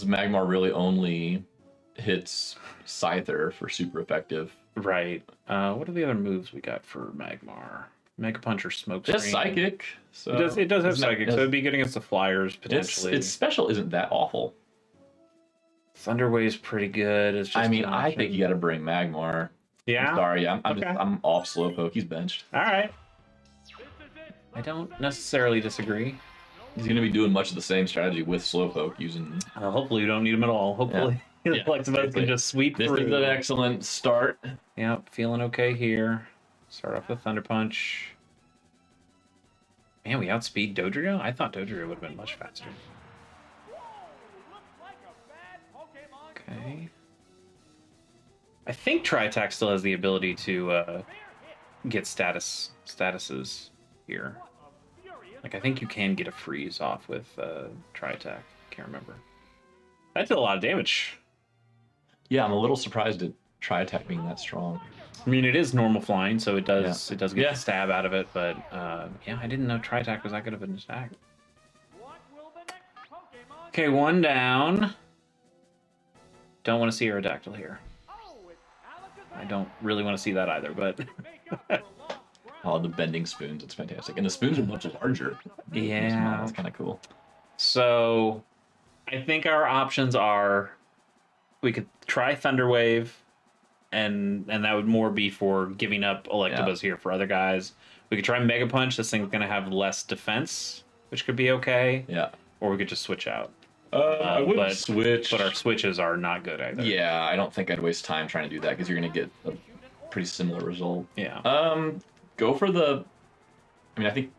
Magmar really only hits Scyther for super effective. Right. What are the other moves we got for Magmar? Mega Punch or Smoke Screen? It's Psychic. So it does have Psychic, so it'd be good against the Flyers potentially. Its special isn't that awful. Thunder Wave's pretty good. It's just I think you got to bring Magmar. Yeah. I'm sorry, I'm off Slowpoke. He's benched. All right. I don't necessarily disagree. He's going to be doing much of the same strategy with Slowpoke using. Hopefully, you don't need him at all. Hopefully, Flexible can just sweep through. This is an excellent start. Yep, feeling okay here. Start off with Thunder Punch. Man, we outspeed Dodrio? I thought Dodrio would have been much faster. Okay. I think Tri-Attack still has the ability to get statuses here. Like, I think you can get a freeze off with Tri-Attack. Can't remember. That did a lot of damage. Yeah, I'm a little surprised at Tri-Attack being that strong. I mean, it is normal flying, so it does get the stab out of it, but yeah, I didn't know Tri-Attack was that good of an attack. Okay, one down. Don't want to see Aerodactyl here. I don't really want to see that either, but... Oh, the bending spoons, it's fantastic. And the spoons are much larger. Yeah. That's kind of cool. So, I think our options are... We could try Thunder Wave, and that would more be for giving up Electabuzz here for other guys. We could try Mega Punch. This thing's going to have less defense, which could be okay. Yeah. Or we could just switch out. I would switch. But our switches are not good either. Yeah, I don't think I'd waste time trying to do that because you're going to get a pretty similar result. Yeah. Go for the... I mean, I think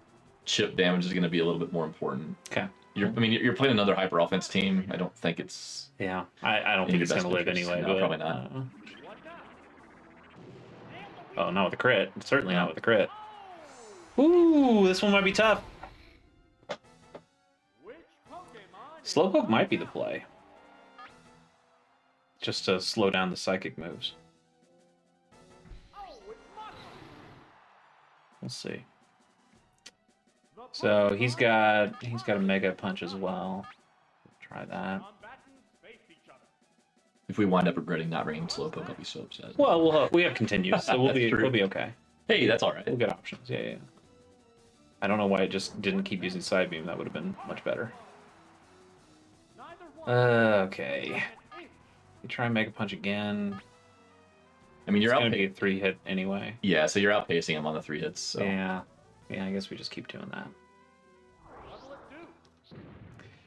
chip damage is going to be a little bit more important. Okay. You're playing another hyper offense team. I don't think it's... Yeah, I don't think it's going to live anyway. No, probably not. Oh, not with a crit. Certainly not with a crit. Ooh, this one might be tough. Slowpoke might be the play. Just to slow down the psychic moves. We'll see. So he's got a Mega Punch as well. Try that. If we wind up regretting not bringing Slowpoke, I'll be so upset. Well, we have continues, so we'll be okay. Hey, that's all right. We'll get options. Yeah. I don't know why it just didn't keep using Side Beam. That would have been much better. Okay. You try Mega Punch again. I mean, you're going to be a 3-hit anyway. Yeah, so you're outpacing him on the 3 hits. So. Yeah, I guess we just keep doing that.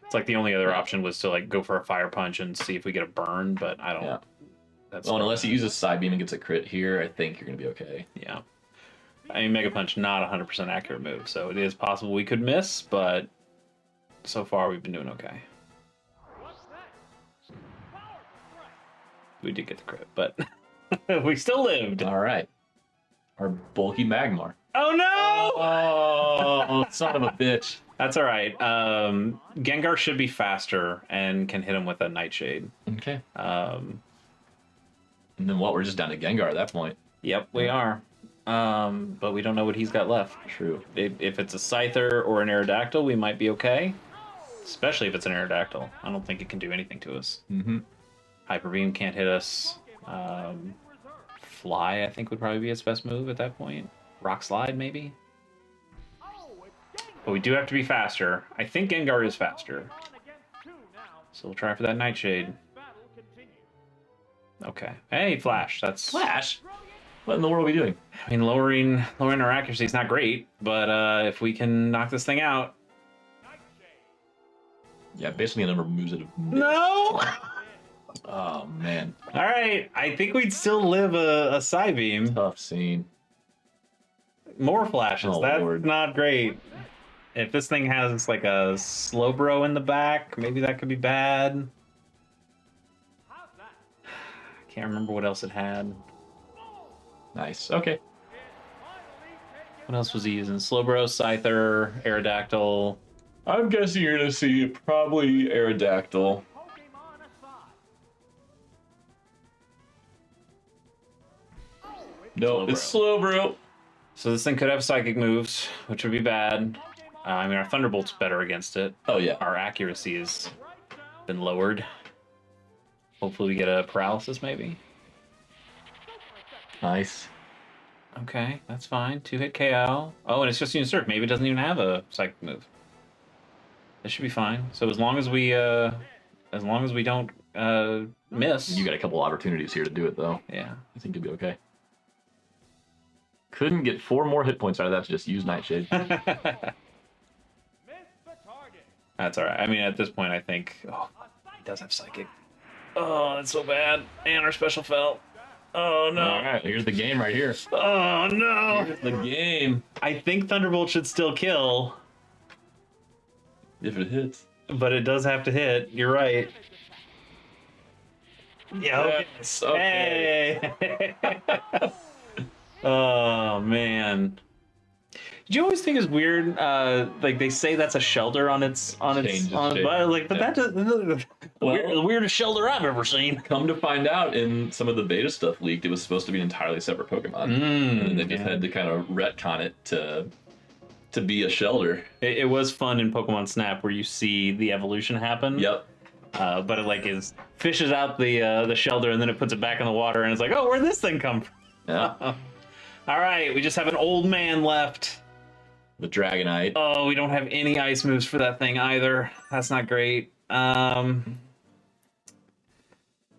It's like the only other option was to like go for a Fire Punch and see if we get a burn, but I don't. Yeah. Well, unless he uses Side Beam and gets a crit here, I think you're going to be okay. Yeah. I mean, Mega Punch, not 100% accurate move, so it is possible we could miss, but so far we've been doing okay. We did get the crit, but we still lived. All right. Our bulky Magmar. Oh, no! Oh, son of a bitch. That's all right. Gengar should be faster and can hit him with a Nightshade. Okay. And then what? We're just down to Gengar at that point. Yep, we are. But we don't know what he's got left. True. If it's a Scyther or an Aerodactyl, we might be okay. Especially if it's an Aerodactyl. I don't think it can do anything to us. Mm-hmm. Hyper Beam can't hit us. Fly, I think, would probably be its best move at that point. Rock Slide, maybe? But we do have to be faster. I think Gengar is faster. So we'll try for that Nightshade. Okay. Hey, Flash. That's... Flash? What in the world are we doing? I mean, lowering our accuracy is not great, but if we can knock this thing out... Yeah, basically a number of moves that have... No! Oh, man. All right. I think we'd still live a Psybeam. Tough scene. More flashes. Oh, That's Lord. not great. If this thing has like a Slowbro in the back, maybe that could be bad. Can't remember what else it had. Nice. Okay. What else was he using? Slowbro, Scyther, Aerodactyl. I'm guessing you're going to see probably Aerodactyl. No, it's Slowbro. So this thing could have psychic moves, which would be bad. I mean, our Thunderbolt's better against it. Oh, yeah. Our accuracy has been lowered. Hopefully we get a paralysis, maybe. Nice. Okay, that's fine. 2-hit KO. Oh, and it's just Usurp. Maybe it doesn't even have a psychic move. This should be fine. So as long as we don't miss. You got a couple opportunities here to do it, though. Yeah. I think you'll be okay. Couldn't get 4 more hit points out of that to just use Nightshade. That's all right. I mean, at this point, I think... Oh, he does have Psychic. Oh, that's so bad. And our special fell. Oh no! All right, here's the game right here. Oh no! Here's the game. I think Thunderbolt should still kill, If it hits. but it does have to hit. You're right. Yeah. Okay. Yes, okay. Hey. Oh man. Did you always think it's weird? Like they say that's a shelter on its Changes shape. like, but that just the weirdest shelter I've ever seen. Come to find out, in some of the beta stuff leaked, it was supposed to be an entirely separate Pokemon, and then they just had to kind of retcon it to be a shelter. It was fun in Pokemon Snap where you see the evolution happen. Yep. But it like fishes out the shelter and then it puts it back in the water and it's like, oh, where'd this thing come from? Yeah. All right, we just have an old man left. The Dragonite. Oh, we don't have any ice moves for that thing either. That's not great. Isn't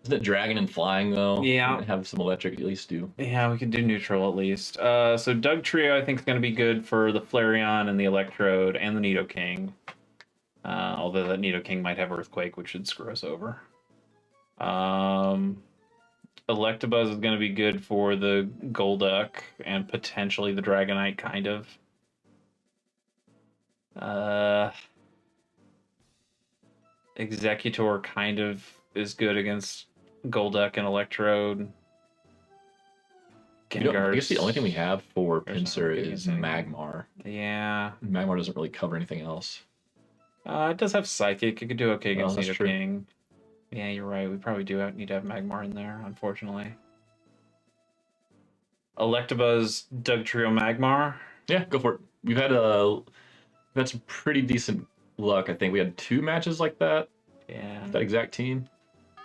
it Dragon and Flying though? Yeah. Have some electric at least do. Yeah, we could do neutral at least. So Doug Trio I think is going to be good for the Flareon and the Electrode and the Nidoking. Although that Nidoking might have Earthquake, which should screw us over. Electabuzz is going to be good for the Golduck and potentially the Dragonite, kind of. Executor kind of is good against Golduck and Electrode. I guess the only thing we have for Pinsir There's is nothing. Magmar. Yeah. Magmar doesn't really cover anything else. It does have Psychic. It could do okay against that's true. Nidoking. Yeah, you're right. We probably need to have Magmar in there, unfortunately. Electabuzz, Doug Trio, Magmar. Yeah, go for it. We've had some pretty decent luck. I think we had 2 matches like that. Yeah. That exact team.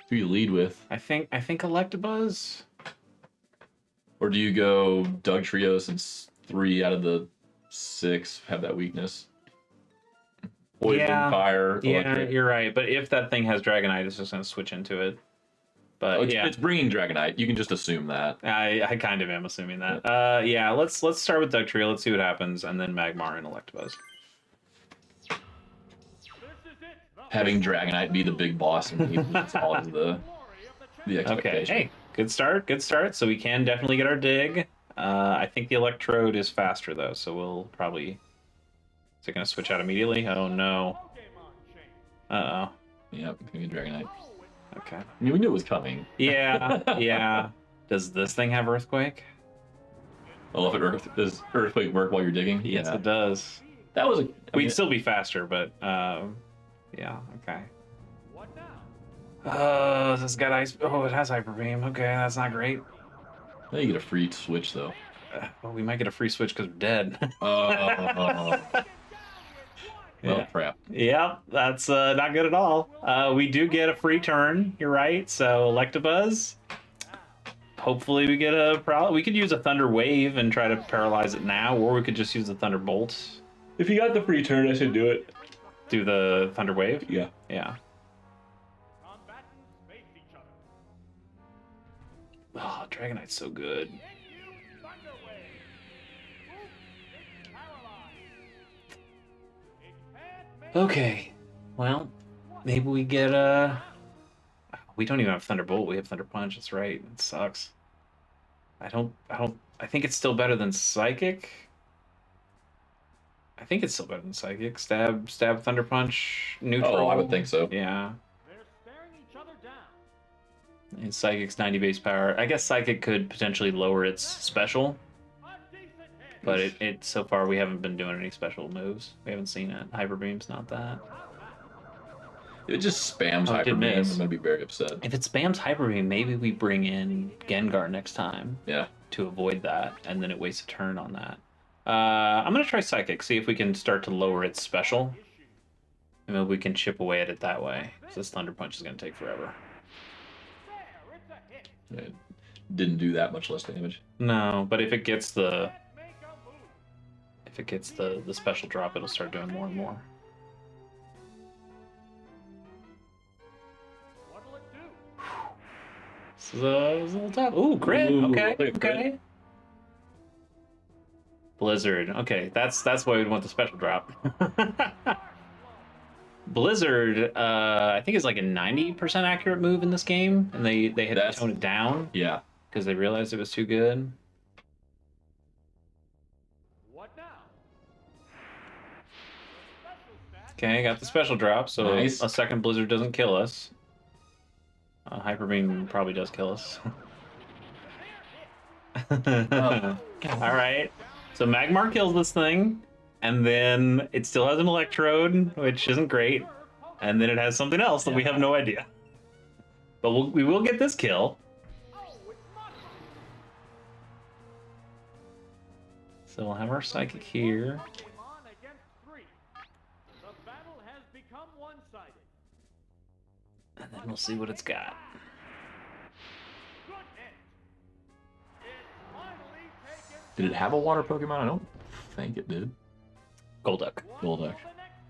Who you lead with? I think Electabuzz. Or do you go Doug Trio since 3 out of the 6 have that weakness? Poison, fire, electric. You're right. But if that thing has Dragonite, it's just going to switch into it. But it's bringing Dragonite. You can just assume that. I kind of am assuming that. Yeah. Let's start with Doug Trio. Let's see what happens, and then Magmar and Electabuzz. Having Dragonite be the big boss and it's all of the expectation. Okay. Hey, good start. Good start. So we can definitely get our dig. I think the Electrode is faster though, so we'll probably. Is it going to switch out immediately? Oh no. Uh oh. Yep, it's gonna be Dragonite. Okay. I mean, we knew it was coming. Yeah. Yeah. Does this thing have Earthquake? Well, if does Earthquake work while you're digging? Yes, it does. That was We'd still be faster, but yeah. Okay. This got ice. Oh, it has Hyper Beam. Okay, that's not great. I think you get a free switch though. Well, we might get a free switch because we're dead. Oh. Well, Yeah. crap. Yep, that's not good at all. We do get a free turn. You're right. So Electabuzz. Hopefully we get we could use a Thunder Wave and try to paralyze it now, or we could just use the Thunderbolt. If you got the free turn, I should do it. Do the Thunder Wave? Yeah. Yeah. Oh, Dragonite's so good. Okay. Well, maybe we get we don't even have Thunderbolt, we have Thunder Punch, that's right. It sucks. I think it's still better than Psychic. I think it's still better than Psychic. Stab, Thunder Punch, neutral. Oh, I would think so. Yeah. And Psychic's 90 base power. I guess Psychic could potentially lower its special. But it so far we haven't been doing any special moves. We haven't seen it. Hyper Beam's not that. If it just spams Hyper Beam, I'm gonna be very upset. If it spams Hyper Beam, maybe we bring in Gengar next time. Yeah. To avoid that, and then it wastes a turn on that. I'm gonna try Psychic, see if we can start to lower its special. And maybe we can chip away at it that way. So this Thunder Punch is gonna take forever. It didn't do that much less damage. No, but if it gets the special drop, it'll start doing more and more. This is a little tough. Ooh, crit. Ooh, Okay. crit. Okay. Blizzard. Okay, that's why we'd want the special drop. Blizzard, I think is like a 90% accurate move in this game, and they had to tone it down. Yeah. because they realized it was too good. Okay, got the special drop, so nice. a second blizzard doesn't kill us. Hyper beam probably does kill us. All right, so Magmar kills this thing, and then it still has an electrode, which isn't great, and then it has something else that we have no idea. But we will get this kill. So we'll have our Psychic here. And then we'll see what it's got. Did it have a water Pokemon? I don't think it did. Golduck. Golduck.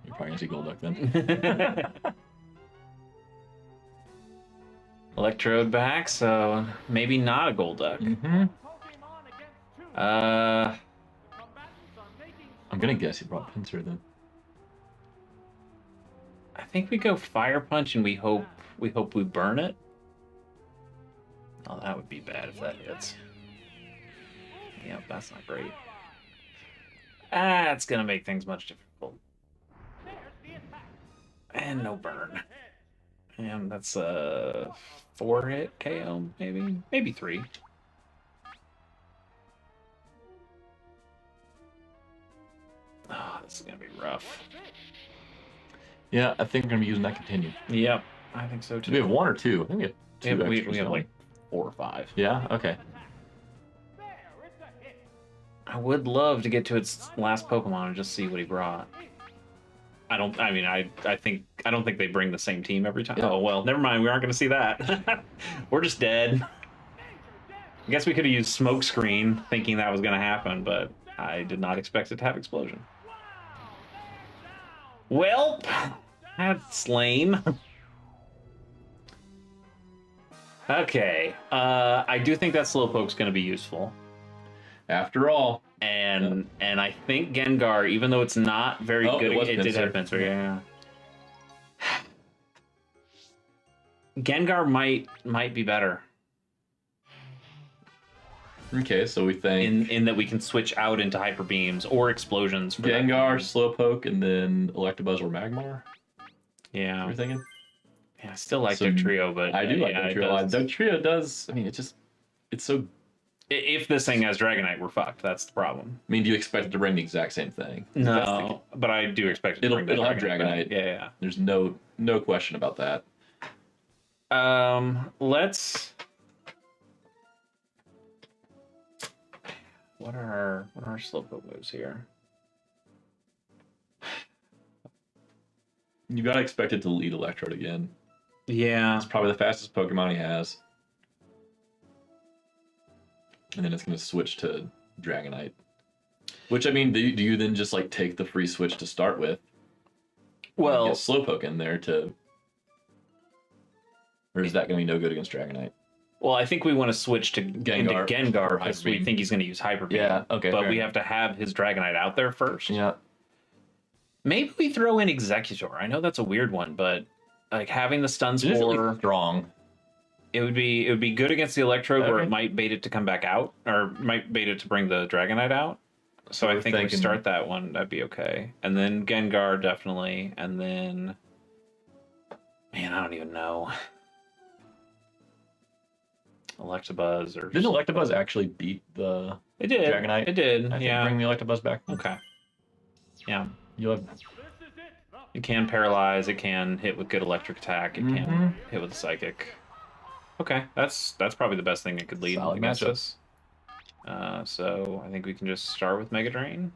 You're probably gonna see Golduck then. Electrode back, so maybe not a Golduck. I'm gonna guess he brought Pinsir then. I think we go Fire Punch and we hope we burn it. Oh, that would be bad if that hits. Yep, that's not great. It's gonna make things much difficult. And no burn. And that's a 4-hit KO, maybe 3. Oh, this is gonna be rough. Yeah, I think we're gonna be using that continue. Yep, I think so too. Do we have 1 or 2? I think we have 2. We have like 4 or 5. Yeah. Okay. I would love to get to its last Pokemon and just see what he brought. I don't think they bring the same team every time. Yeah. Oh well, never mind. We aren't going to see that. We're just dead. I guess we could have used Smokescreen, thinking that was going to happen, but I did not expect it to have Explosion. Well, that's lame. Okay, I do think that Slowpoke's going to be useful. After all. And I think Gengar, even though it's not very good, it did have Pinsir, yeah. Gengar might be better. Okay, so we think in that we can switch out into Hyper Beams or Explosions. For Gengar, Slowpoke, and then Electabuzz or Magmar. Yeah. You're thinking? Yeah, I still like Dugtrio, but I do like Dugtrio a lot. Dugtrio does. I mean, it's so. If this thing has Dragonite, we're fucked. That's the problem. I mean, do you expect it to bring the exact same thing? No, but I do expect it to bring it'll have Dragonite. Yeah. There's no question about that. Let's. What are our Slowpoke moves here? You gotta expect it to lead Electrode again. Yeah. It's probably the fastest Pokemon he has. And then it's going to switch to Dragonite. Which, I mean, do you then just, like, take the free switch to start with? Well... Get Slowpoke in there to... Or is that going to be no good against Dragonite? Well, I think we want to switch to Gengar because we think he's going to use Hyper Beam. Yeah, okay. But we have to have his Dragonite out there first. Yeah. Maybe we throw in Executor. I know that's a weird one, but, like, having the Stun Spore... It's really strong. It would be good against the Electrode where it might bait it to come back out, or might bait it to bring the Dragonite out. So I think we start that one, that'd be okay. And then Gengar, definitely. And then... Man, I don't even know. Electabuzz or... Didn't Electabuzz actually beat the Dragonite? It did, yeah. Bring the Electabuzz back. Okay. Yeah. You'll have... It can paralyze, it can hit with good electric attack, it can hit with Psychic. Okay, that's probably the best thing it could lead against us. So I think we can just start with Mega Drain.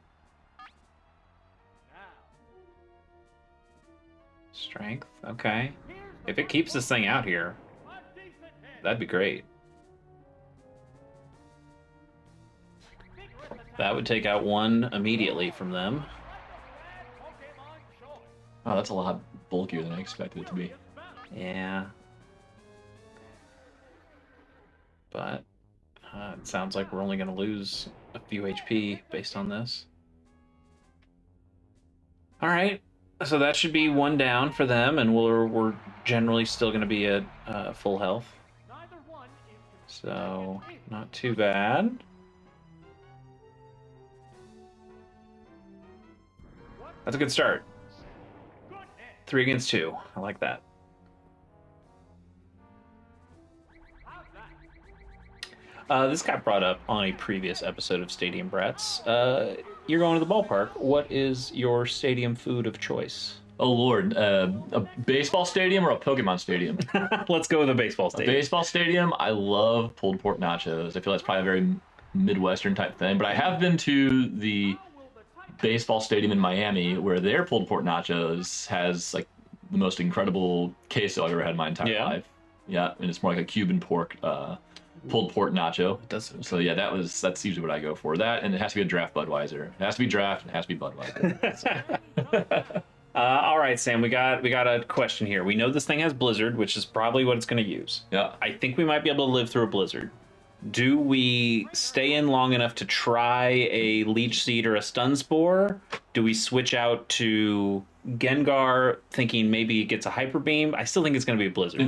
Strength, okay. If it keeps this thing out here, that'd be great. That would take out one immediately from them. Oh, that's a lot bulkier than I expected it to be. Yeah. But it sounds like we're only going to lose a few HP based on this. All right, so that should be 1 down for them, and we're generally still going to be at full health. So, not too bad. That's a good start. 3 against 2. I like that. This got brought up on a previous episode of Stadium Brats. You're going to the ballpark. What is your stadium food of choice? Oh, Lord. A baseball stadium or a Pokemon stadium? Let's go with a baseball stadium. A baseball stadium, I love pulled pork nachos. I feel that's probably a very Midwestern type thing. But I have been to the baseball stadium in Miami where their pulled pork nachos has like the most incredible queso I've ever had in my entire life. Yeah, and it's more like a Cuban pork pulled pork nacho. It does. So yeah, that's usually what I go for. That, and it has to be a draft Budweiser. It has to be draft, and it has to be Budweiser. All right, Sam, we got a question here. We know this thing has Blizzard, which is probably what it's going to use. Yeah. I think we might be able to live through a Blizzard. Do we stay in long enough to try a Leech Seed or a Stun Spore? Do we switch out to Gengar, thinking maybe it gets a Hyper Beam? I still think it's going to be a Blizzard.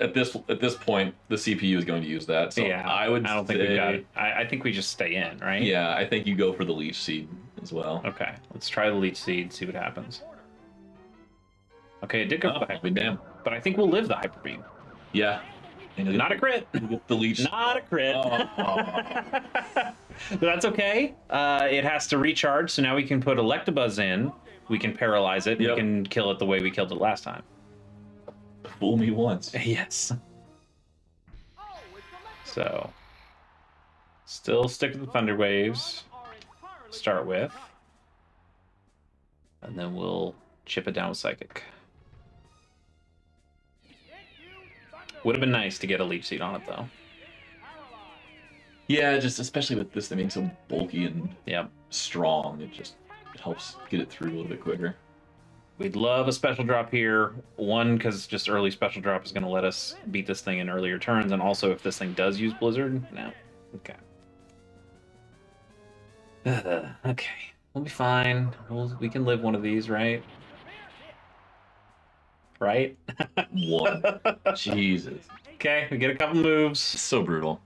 At this point, the CPU is going to use that. So yeah, I don't think we got it. I think we just stay in, right? Yeah, I think you go for the Leech Seed as well. Okay, let's try the Leech Seed, see what happens. Okay, it did go for the Hyper Beam, but I think we'll live the Hyper Beam. Yeah. Not a crit. The Leech. Not a crit. But that's okay. It has to recharge, so now we can put Electabuzz in. We can paralyze it. Yep. We can kill it the way we killed it last time. Fool me once. Yes. So, still stick with the Thunder Waves. Start with. And then we'll chip it down with Psychic. Would have been nice to get a Leech Seed on it, though. Yeah, just especially with this thing being so bulky and strong, it helps get it through a little bit quicker. We'd love a special drop here. One, because just early special drop is going to let us beat this thing in earlier turns, and also if this thing does use Blizzard, no. Okay. Okay, we'll be fine. We can live one of these, right? Right? One. Jesus. Okay, we get a couple moves. So brutal.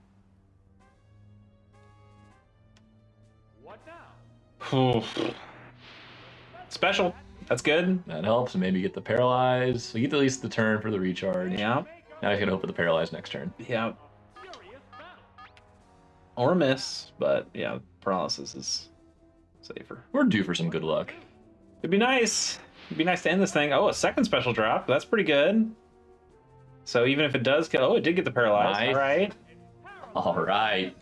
Special. That's good. That helps. Maybe get the paralyze. So you get at least the turn for the recharge. Yeah. Now I can hope for the paralyze next turn. Yeah. Or a miss, but yeah, paralysis is safer. We're due for some good luck. It'd be nice. It'd be nice to end this thing. Oh, a second special drop. That's pretty good. So even if it does kill... Oh, it did get the paralyzed. Nice. All right. All right.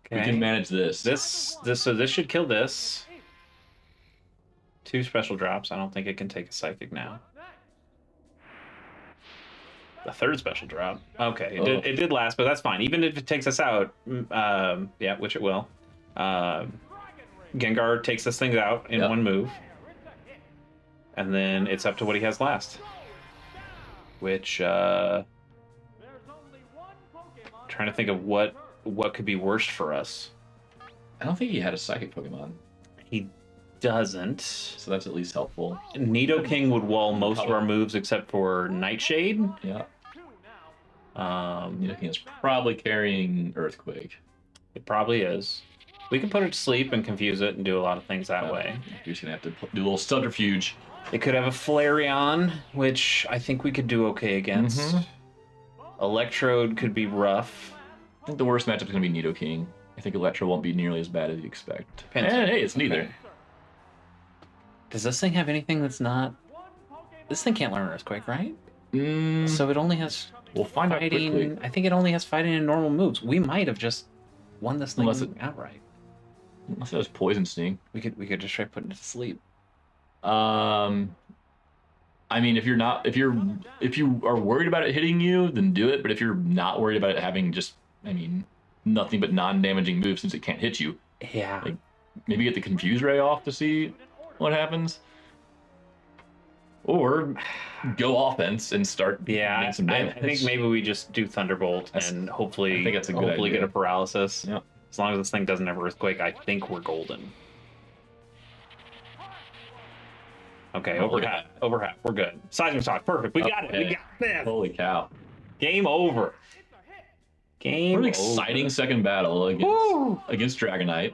Okay. We can manage this. So this should kill this. 2 special drops. I don't think it can take a Psychic now. A 3rd special drop. Okay, it did last, but that's fine. Even if it takes us out, yeah, which it will. Gengar takes this thing out in one move. And then it's up to what he has last. Which, trying to think of what could be worse for us. I don't think he had a Psychic Pokemon. He doesn't. So that's at least helpful. Nidoking would wall most of our moves except for Nightshade. Yeah. Nidoking is probably carrying Earthquake. It probably is. We can put it to sleep and confuse it and do a lot of things that way. You're just going to have to do a little subterfuge. It could have a Flareon, which I think we could do okay against. Electrode could be rough. I think the worst matchup is going to be Nidoking. I think Electro won't be nearly as bad as you expect. Hey, it's neither. Okay. Does this thing have anything that's not... This thing can't learn Earthquake, right? So it only has... We'll find out quickly. I think it only has fighting and normal moves. We might have just won this thing outright. Unless it was Poison Sting. We could just try putting it to sleep. I mean, if you are worried about it hitting you, then do it. But if you're not worried about it having nothing but non-damaging moves since it can't hit you, yeah, maybe get the Confuse Ray off to see what happens, or go offense and start doing some damage. I think maybe we just do Thunderbolt and hopefully get a paralysis. Yeah. As long as this thing doesn't have Earthquake, I think we're golden. Okay, over half. We're good. Seismic Shock, perfect. We got it. We got this. Holy cow. Game over. Game What an exciting over. second battle against Dragonite.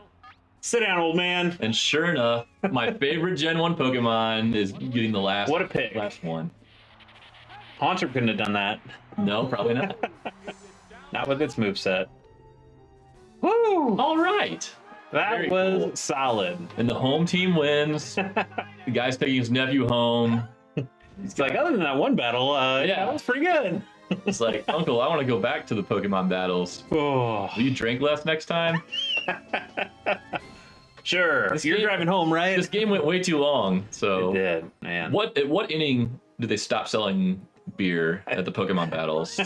Sit down, old man. And sure enough, my favorite Gen 1 Pokemon is getting the last one. Haunter couldn't have done that. No, probably not. Not with its moveset. Woo! All right. That was solid. And the home team wins. The guy's taking his nephew home. It's like, other than that one battle, that was pretty good. It's like, Uncle, I want to go back to the Pokemon battles. Oh. Will you drink less next time? Sure. You're driving home, right? This game went way too long. So it did, man. At what inning did they stop selling beer at the Pokemon battles?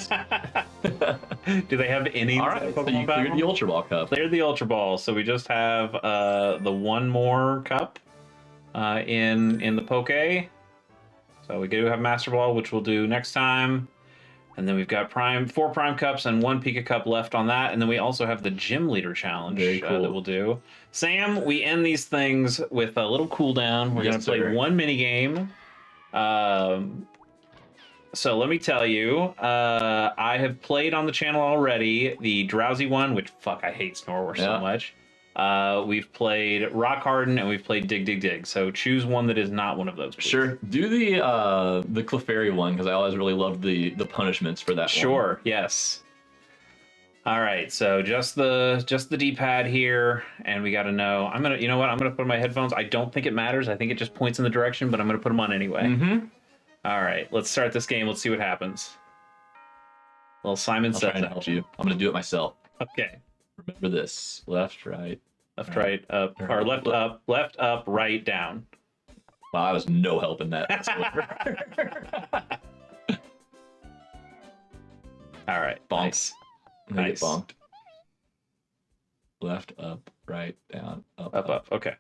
Do they have innings? All right, so you cleared the Ultra Ball cup. Cleared the Ultra Ball, so we just have the one more cup in the Poke. So we do have Master Ball, which we'll do next time. And then we've got 4 Prime Cups and 1 Pika Cup left on that. And then we also have the Gym Leader Challenge that we'll do. Sam, we end these things with a little cooldown. We're going to play one mini game. So let me tell you, I have played on the channel already the Drowsy one, which, fuck, I hate Snorlax so much. We've played Rock Harden and we've played Dig Dig Dig. So choose one that is not one of those, please. Sure. Do the Clefairy one, because I always really loved the punishments for that one. Sure, yes. All right, so just the D-pad here, and we got to know. You know what? I'm gonna put on my headphones. I don't think it matters. I think it just points in the direction, but I'm gonna put them on anyway. Mm-hmm. All right, let's start this game. Let's see what happens. Well, Simon said to help you. I'm gonna do it myself. Okay. Remember this: left, right, right, up, or left, up, right, down. Wow, I was no help in that. All right, bonks. Nice. Get bonked. Left, up, right, down, up. Okay.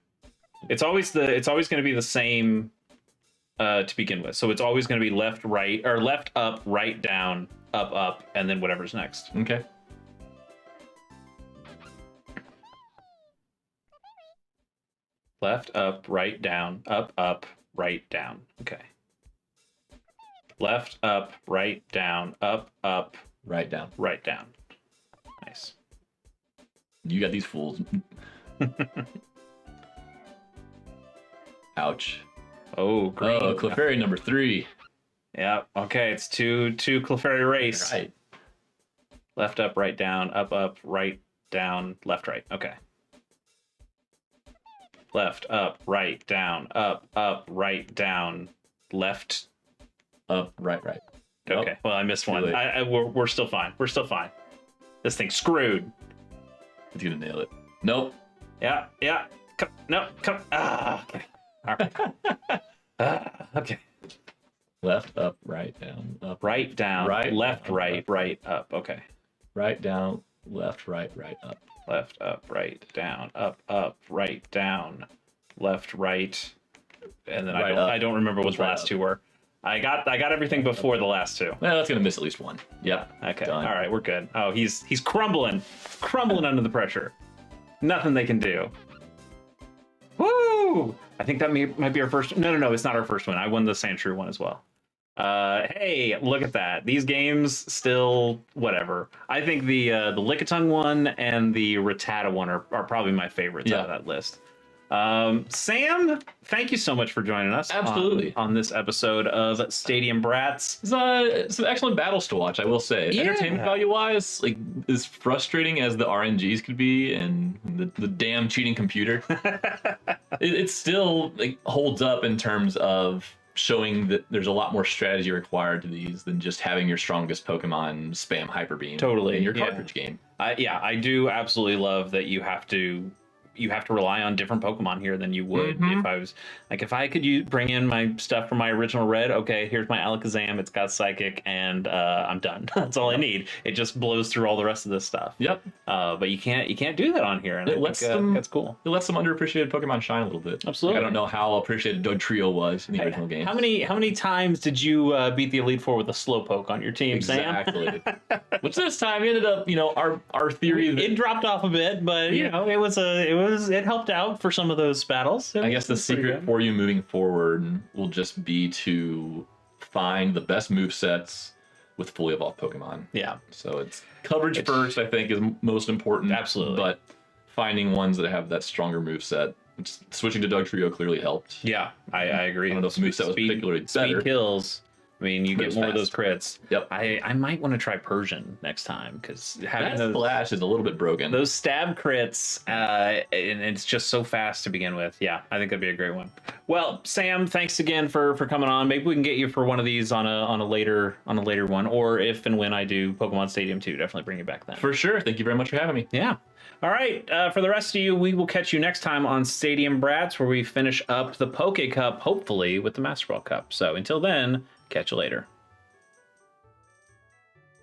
It's always going to be the same to begin with. So it's always going to be left, right, or left, up, right, down, up, and then whatever's next. Okay. Left, up, right, down, up, right, down. Okay. Left, up, right, down, up, right, down. Right, down. Nice. You got these fools. Ouch. Oh, green. Oh, Clefairy number 3. Yeah. Okay, it's two Clefairy race. Right. Left, up, right, down, up, right, down, left, right. Okay. Left, up, right, down, up, right, down, left, up, right. Okay. Well, I missed one. We're still fine. We're still fine. This thing's screwed. It's gonna nail it. Nope. Yeah. Come. Okay. All right. Okay. Left, up, right, down, up. Right, down. Right, left, down, right, up. right, up. Okay. Right, down, left, right, up. Left, up, right, down, up, right, down, left, right, and then I don't remember what the last two were. I got everything before the last two. Well, that's gonna miss at least one. Yep. Okay. Done. All right, we're good. Oh, he's crumbling under the pressure. Nothing they can do. Woo! I think that might be our first. No, it's not our first one. I won the Sandshrew one as well. Hey, look at that. These games still whatever. I think the Lickitung one and the Rattata one are probably my favorites out of that list. Sam, thank you so much for joining us. Absolutely. On this episode of Stadium Brats. It's some excellent battles to watch, I will say. Yeah. Entertainment value-wise, like as frustrating as the RNGs could be, and the damn cheating computer, it still holds up in terms of showing that there's a lot more strategy required to these than just having your strongest Pokemon spam Hyper Beam in your cartridge game. I do absolutely love that you have to rely on different Pokemon here than you would if I was if I could bring in my stuff from my original Red. Okay, here's my Alakazam. It's got Psychic, and I'm done. That's all I need. It just blows through all the rest of this stuff. Yep. But you can't do that on here, and that's cool. It lets some underappreciated Pokemon shine a little bit. Absolutely. I don't know how appreciated Dodrio was in the original game. How many times did you beat the Elite Four with a Slowpoke on your team, Sam? Exactly. Which this time ended up, our theory. It dropped off a bit, but it helped out for some of those battles. I guess the secret for you moving forward will just be to find the best movesets with fully evolved Pokemon. Yeah. So it's coverage first, I think, is most important. Absolutely. But finding ones that have that stronger moveset. Switching to Dugtrio clearly helped. Yeah, I agree. I don't know if the moveset was particularly better. Speed kills. I mean, you get more of those crits. Yep. I might want to try Persian next time because having that splash is a little bit broken. Those stab crits, and it's just so fast to begin with. Yeah, I think that'd be a great one. Well, Sam, thanks again for coming on. Maybe we can get you for one of these on a later one, or if and when I do Pokemon Stadium 2, definitely bring you back then. For sure. Thank you very much for having me. Yeah. All right, for the rest of you, we will catch you next time on Stadium Brats, where we finish up the Poke Cup, hopefully, with the Master Ball Cup. So until then, catch you later.